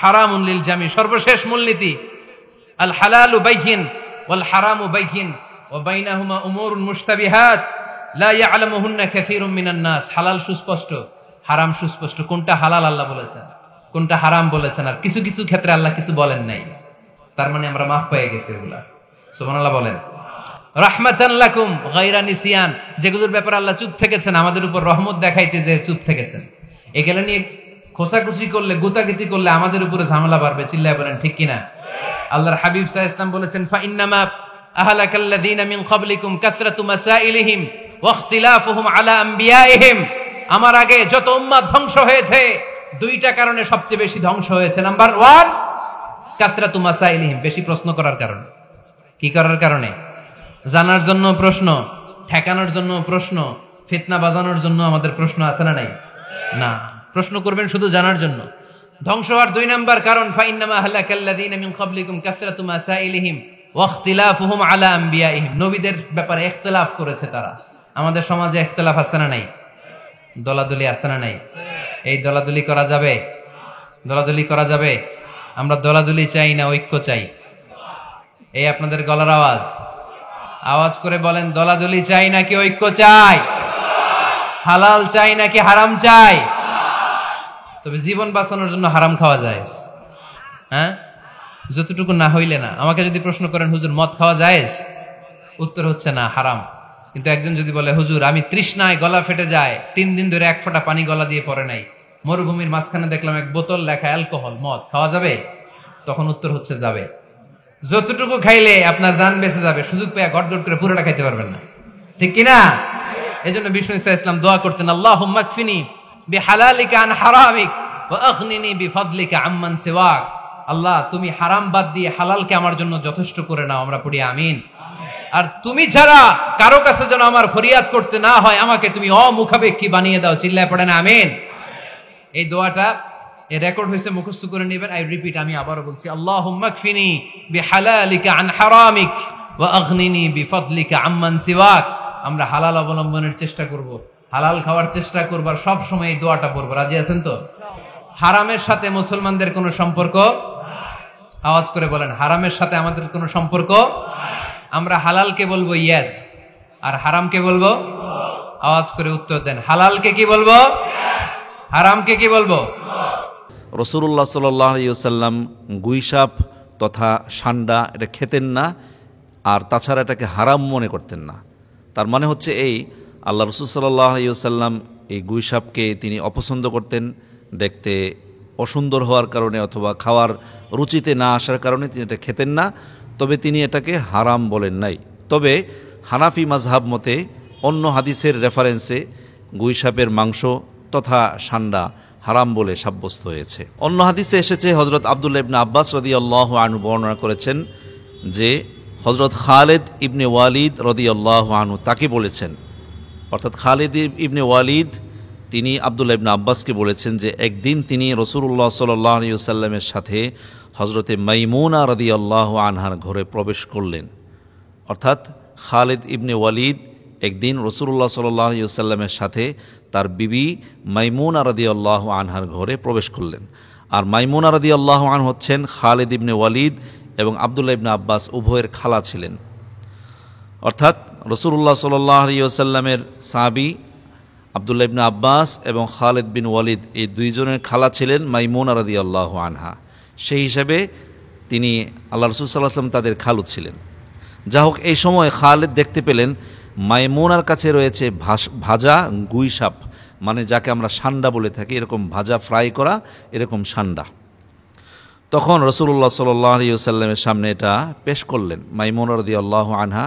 হারামুন লিল জামি'। সর্বশেষ মূলনীতি, আল হালালু বাইয়িন ওয়াল হারামু বাইয়িন ওয়া বাইনাহুমা উমুরুন মুশতাবিহাত লা ইয়ালামুহুন্না কাসীরুম মিনান নাস। হালাল সুস্পষ্ট, হারাম সুস্পষ্ট। কোনটা হালাল আল্লাহ বলেছেন, কোনটা হারাম বলেছেন, আর কিছু কিছু ক্ষেত্রে আল্লাহ কিছু বলেন নাই, তার মানে আমরা মাফ পেয়ে গেছি এগুলা। সুবহানাল্লাহ বলেন। রাহমাতান লাকুম গায়রা নিসিয়ান, যেগুলোর ব্যাপারে আল্লাহ চুপ থেকেছেন, আমাদের উপর রহমত দেখাইতে যে চুপ থেকেছেন। এগুলো নিয়ে খোসাখুসি করলে, গুতাগুতি করলে আমাদের উপরে ঝামেলা বাড়বে। চিল্লায় বলেন, ঠিক কিনা? আল্লাহর হাবিব সাল্লাল্লাহু আলাইহি ওয়াসাল্লাম বলেছেন, ফা ইন্নামা আহলাকাল্লাযীনা মিন ক্বাবলিকুম কাসরাতু মাসাইলিহিম ওয়া ইখতিলাফুহুম আলা আমবিয়াইহিম। আমার আগে যত উম্মাত ধ্বংস হয়েছে, দুইটা কারণে সবচেয়ে বেশি ধ্বংস হয়েছে। নাম্বার 1, কাসরাতু মাসাইলিহিম, বেশি প্রশ্ন করার কারণে। কি করার কারণে? জানার জন্য প্রশ্ন, ঠেকানোর জন্য প্রশ্ন, ফিতনা বাজানোর জন্য আমাদের প্রশ্ন আছে না নাই? না, প্রশ্ন করবেন শুধু জানার জন্য। ধ্বংস হওয়ার 2 নাম্বার কারণ, ফাইন্নামা আহলাকাল্লাযীনা মিন ক্বাবলিকুম কাসরাতু মাসাইলিহিম ওয়া ইখতিলাফুহুম আলা আমবিয়াইহিম। নবীদের ব্যাপারে ইখতিলাফ করেছে তারা। আমাদের সমাজে ইখতিলাফ আছে না নাই? দলাদলি আছে না নাই? এই দলাদলি করা যাবে? দলাদলি করা যাবে? আমরা দলাদলি চাই না, ঐক্য চাই। এই আপনাদের গলার আওয়াজ, আওয়াজ করে বলেন, দলাদলি চাই নাকি ঐক্য চাই? হালাল চাই নাকি হারাম চাই? তবে জীবন বাঁচানোর জন্য হারাম খাওয়া যায়, হ্যাঁ, যতটুকু না হইলে না। আমাকে যদি প্রশ্ন করেন, হুজুর মদ খাওয়া যায়? উত্তর হচ্ছে না, হারাম। কিন্তু একজন যদি বলে, হুজুর আমি তৃষ্ণায় গলা ফেটে যায়, 3 দিন ধরে 1 ফোঁটা পানি গলা দিয়ে পড়ে নাই, মরুভূমির মাঝখানে দেখলাম 1 বোতল লেখা অ্যালকোহল, মদ, খাওয়া যাবে? তখন উত্তর হচ্ছে যাবে। যতটুকু খাইলে আপনার জান বেঁচে যাবে, সুযোগ পেয়ে গটগট করে পুরোটা খাইতে পারবেন না, ঠিক কিনা? এই জন্য বিষ্ণু ইসা ইসলাম দোয়া করতেন, আল্লাহুম্মা কফিনি বিহালালিকা আন হারামিক ওয়া আগনিনি বিফাদলিকা আম্মান সিওয়াক। আল্লাহ, তুমি হারাম বাদ দিয়ে হালালকে আমার জন্য যথেষ্ট করে নাও। আমরা পড়ি আমিন। আর তুমি ছাড়া কারো কাছে যেন আমার ফরিয়াদ করতে না হয়, আমাকে তুমি অমুখাপেক্ষী বানিয়ে দাও। চিল্লায় পড়েন আমিন। এই দোয়াটা এই রেকর্ড হয়েছে, মুখস্থ করে নেবেন। আই রিপিট, আমি আবারও বলছি, আল্লাহুম্মা কফিনি বিহালালিকা আন হারামিক ওয়া আগনিনি বিফাদলিকা আম্মান সিওয়াক। আমরা হালাল অবলম্বনের চেষ্টা করব, হালাল খাওয়ার চেষ্টা করব, আর সব সময় এই দোয়াটা পড়বো। রাজি আছেন তো? হারামের সাথে মুসলমানদের কোনো সম্পর্ক? আওয়াজ করে বলেন, হারামের সাথে আমাদের কোনো সম্পর্ক? আমরা হালালকে বলবো ইয়েস, আর হারামকে বলবো? আওয়াজ করে উত্তর দেন, হালালকে কি বলবো, হারামকে কি বলবো? রাসূলুল্লাহ সাল্লাল্লাহু আলাইহি ওয়াসাল্লাম গুইসাপ তথা সান্ডা এটা খেতেন না, আর তাছাড়া এটাকে হারাম মনে করতেন না। তার মানে হচ্ছে এই, আল্লাহ রসুল সাল্লাল্লাহু আলাইহি ওয়াসাল্লাম এই গুই সাপকে তিনি অপছন্দ করতেন, দেখতে অসুন্দর হওয়ার কারণে অথবা খাওয়ার রুচিতে না আসার কারণে তিনি এটা খেতেন না, তবে তিনি এটাকে হারাম বলেন নাই। তবে হানাফি মাযহাব মতে অন্য হাদিসের রেফারেন্সে গুই সাপের মাংস তথা সান্ডা হারাম বলে সাব্যস্ত হয়েছে। অন্য হাদিসে এসেছে, হযরত আব্দুল্লাহ ইবনে আব্বাস রাদিয়াল্লাহু আনহু বর্ণনা করেছেন যে হযরত খালিদ ইবনে ওয়ালিদ রাদিয়াল্লাহু আনহু তাকে বলেছেন, অর্থাৎ খালিদ ইবনে ওয়ালিদ তিনি আব্দুল্লাহ ইবনে আব্বাসকে বলেছেন যে একদিন তিনি রাসূলুল্লাহ সাল্লাল্লাহু আলাইহি ওয়াসাল্লামের সাথে হযরতে মাইমুনা রাদিয়াল্লাহু আনহার ঘরে প্রবেশ করলেন। অর্থাৎ খালিদ ইবনে ওয়ালিদ একদিন রাসূলুল্লাহ সাল্লাল্লাহু আলাইহি ওয়াসাল্লামের সাথে তার বিবি মাইমুনা রাদিয়াল্লাহু আনহার ঘরে প্রবেশ করলেন। আর মাইমুনা রাদিয়াল্লাহু আনহা হচ্ছেন খালিদ ইবনে ওয়ালিদ এবং আব্দুল্লাহ ইবনে আব্বাস উভয়ের খালা ছিলেন। অর্থাৎ রাসূলুল্লাহ সাল্লাল্লাহু আলাইহি ওয়াসাল্লামের সাহাবী আব্দুল্লাহ ইবনে আব্বাস এবং খালিদ বিন ওয়ালিদ এই দুইজনের খালা ছিলেন মাইমুনা রাদিয়াল্লাহু আনহা। সেই হিসাবে তিনি আল্লাহ রাসূল সাল্লাল্লাহু আলাইহি ওয়াসাল্লাম তাদের খালু ছিলেন। যা হোক, এই সময় খালিদ দেখতে পেলেন মাইমুনার কাছে রয়েছে ভাজা গুই সাপ, মানে যাকে আমরা সান্ডা বলে থাকি, এরকম ভাজা ফ্রাই করা এরকম সান্ডা। তখন রাসূলুল্লাহ সাল্লাল্লাহু আলাইহি ওয়াসাল্লামের সামনে এটা পেশ করলেন। মাইমুনা রাদিয়াল্লাহু আনহা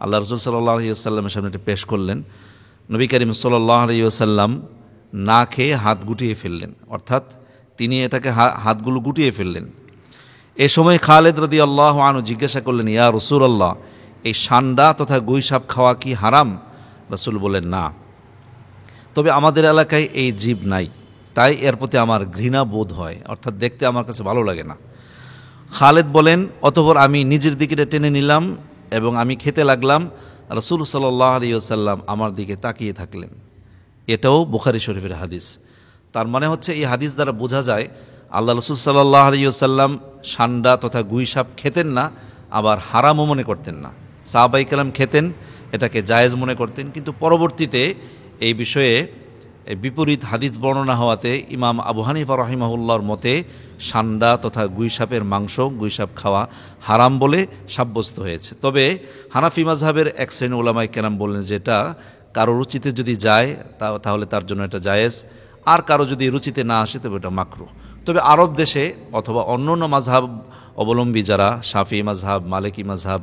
আল্লাহ রাসূল সাল্লাল্লাহু আলাইহি ওয়াসাল্লামের সামনে এটা পেশ করলেন। নবী করিম সাল্লাল্লাহু আলাইহি ওয়াসাল্লাম না খেয়ে হাত গুটিয়ে ফেললেন, অর্থাৎ তিনি এটাকে হাতগুলো গুটিয়ে ফেললেন। এ সময় খালিদ রাদিয়াল্লাহু আনহু জিজ্ঞাসা করলেন, ইয়া রাসূলুল্লাহ, এই সান্ডা তথা গুই সাপ খাওয়া কি হারাম? রাসূল বলেন, না, তবে আমাদের এলাকায় এই জীব নাই, তাই এর প্রতি আমার ঘৃণা বোধ হয়, অর্থাৎ দেখতে আমার কাছে ভালো লাগে না। খালিদ বলেন, অতঃপর আমি নিজের দিকে টেনে নিলাম এবং আমি খেতে লাগলাম। রাসূল সাল্লাল্লাহু আলাইহি ওয়াসাল্লাম আমার দিকে তাকিয়ে থাকলেন। এটাও বুখারী শরীফের হাদিস। তার মানে হচ্ছে এই হাদিস দ্বারা বোঝা যায় আল্লাহ রাসূল সাল্লাল্লাহু আলাইহি ওয়াসাল্লাম সান্ডা তথা গুই সাপ খেতেন না, আবার হারামও মনে করতেন না। সাহাবায়ে কেরাম খেতেন, এটাকে জায়েজ মনে করতেন, কিন্তু পরবর্তীতে এই বিষয়ে বিপরীত হাদিস বর্ণনা হওয়াতে ইমাম আবু হানিফা রাহিমাহুল্লাহর মতে সান্ডা তথা গুই সাপের মাংস, গুই সাপ খাওয়া হারাম বলে সাব্যস্ত হয়েছে। তবে হানাফি মাযহাবের এক শ্রেণী উলামায়ে কেরাম বললেন যে এটা কারো রুচিতে যদি যায় তাহলে তার জন্য এটা জায়েজ, আর কারো যদি রুচিতে না আসে তবে এটা মাকরুহ। তবে আরব দেশে অথবা অন্য অন্য মাযহাব অবলম্বী যারা, শাফিঈ মাযহাব, মালিকি মাযহাব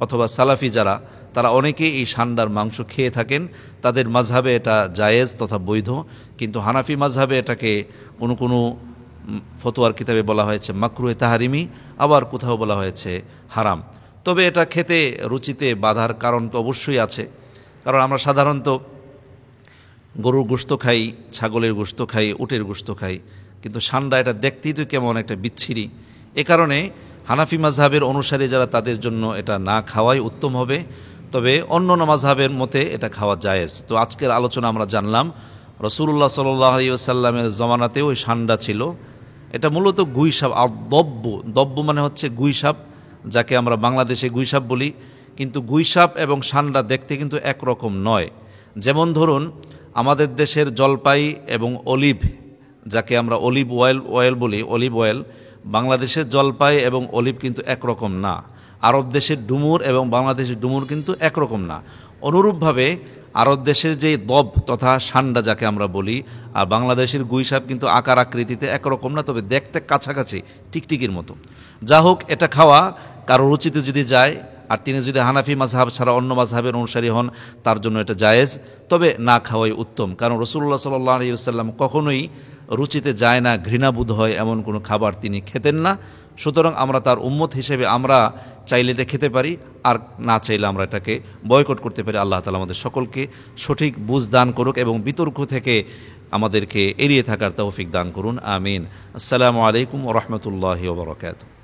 অথবা সালাফি যারা, তারা অনেকেই এই সান্ডার মাংস খেয়ে থাকেন। তাদের মাযহাবে এটা জায়েজ তথা বৈধ, কিন্তু হানাফি মাযহাবে এটাকে কোনো কোনো ফতোয়ার কিতাবে বলা হয়েছে মাকরুহে তাহরিমি, আবার কোথাও বলা হয়েছে হারাম। তবে এটা খেতে রুচিতে বাধার কারণ তো অবশ্যই আছে, কারণ আমরা সাধারণত গরুর গোশত খাই, ছাগলের গোশত খাই, উটের গোশত খাই, কিন্তু সান্ডা এটা দেখতেই তো কেমন একটা বিচ্ছিরি। এ কারণে হানাফি মাযহাবের অনুসারী যারা, তাদের জন্য এটা না খাওয়াই উত্তম হবে। তবে অন্য মাযহাবের মতে এটা খাওয়া জায়েজ। তো আজকের আলোচনা আমরা জানলাম রাসূলুল্লাহ সাল্লাল্লাহু আলাইহি ওয়াসাল্লামের জমানাতেও ওই সান্ডা ছিল। এটা মূলত গুই সাপ, আর দব্বু মানে হচ্ছে গুই সাপ, যাকে আমরা বাংলাদেশে গুই সাপ বলি। কিন্তু গুই সাপ এবং সান্ডা দেখতে কিন্তু একরকম নয়। যেমন ধরুন আমাদের দেশের জলপাই এবং অলিভ, যাকে আমরা অলিভ অয়েল বলি, অলিভ অয়েল, বাংলাদেশের জলপাই এবং অলিভ কিন্তু একরকম না। আরব দেশের ডুমুর এবং বাংলাদেশের ডুমুর কিন্তু একরকম না। অনুরূপভাবে আরব দেশের যে দব তথা সান্ডা যাকে আমরা বলি, আর বাংলাদেশের গুই সাপ কিন্তু আকার আকৃতিতে একরকম না, তবে দেখতে কাছাকাছি টিকটিকির মতো। যা হোক, এটা খাওয়া কারো রুচিতে যদি যায়, আর তিনি যদি হানাফি মাযহাব ছাড়া অন্য মাযহাবের অনুসারী হন, তার জন্য এটা জায়েজ, তবে না খাওয়াই উত্তম। কারণ রাসূলুল্লাহ সাল্লাল্লাহু আলাইহি ওয়াসাল্লাম কখনোই রুচিতে যায় না, ঘৃণাবোধ হয় এমন কোনো খাবার তিনি খেতেন না। সুতরাং আমরা তার উম্মত হিসেবে আমরা চাইলে এটা খেতে পারি, আর না চাইলে আমরা এটাকে বয়কট করতে পারি। আল্লাহ তাআলা আমাদের সকলকে সঠিক বুঝ দান করুক এবং বিতর্ক থেকে আমাদেরকে এড়িয়ে থাকার তৌফিক দান করুন। আমিন। আসসালামু আলাইকুম ওয়া রাহমাতুল্লাহি ওয়া বারাকাতুহু।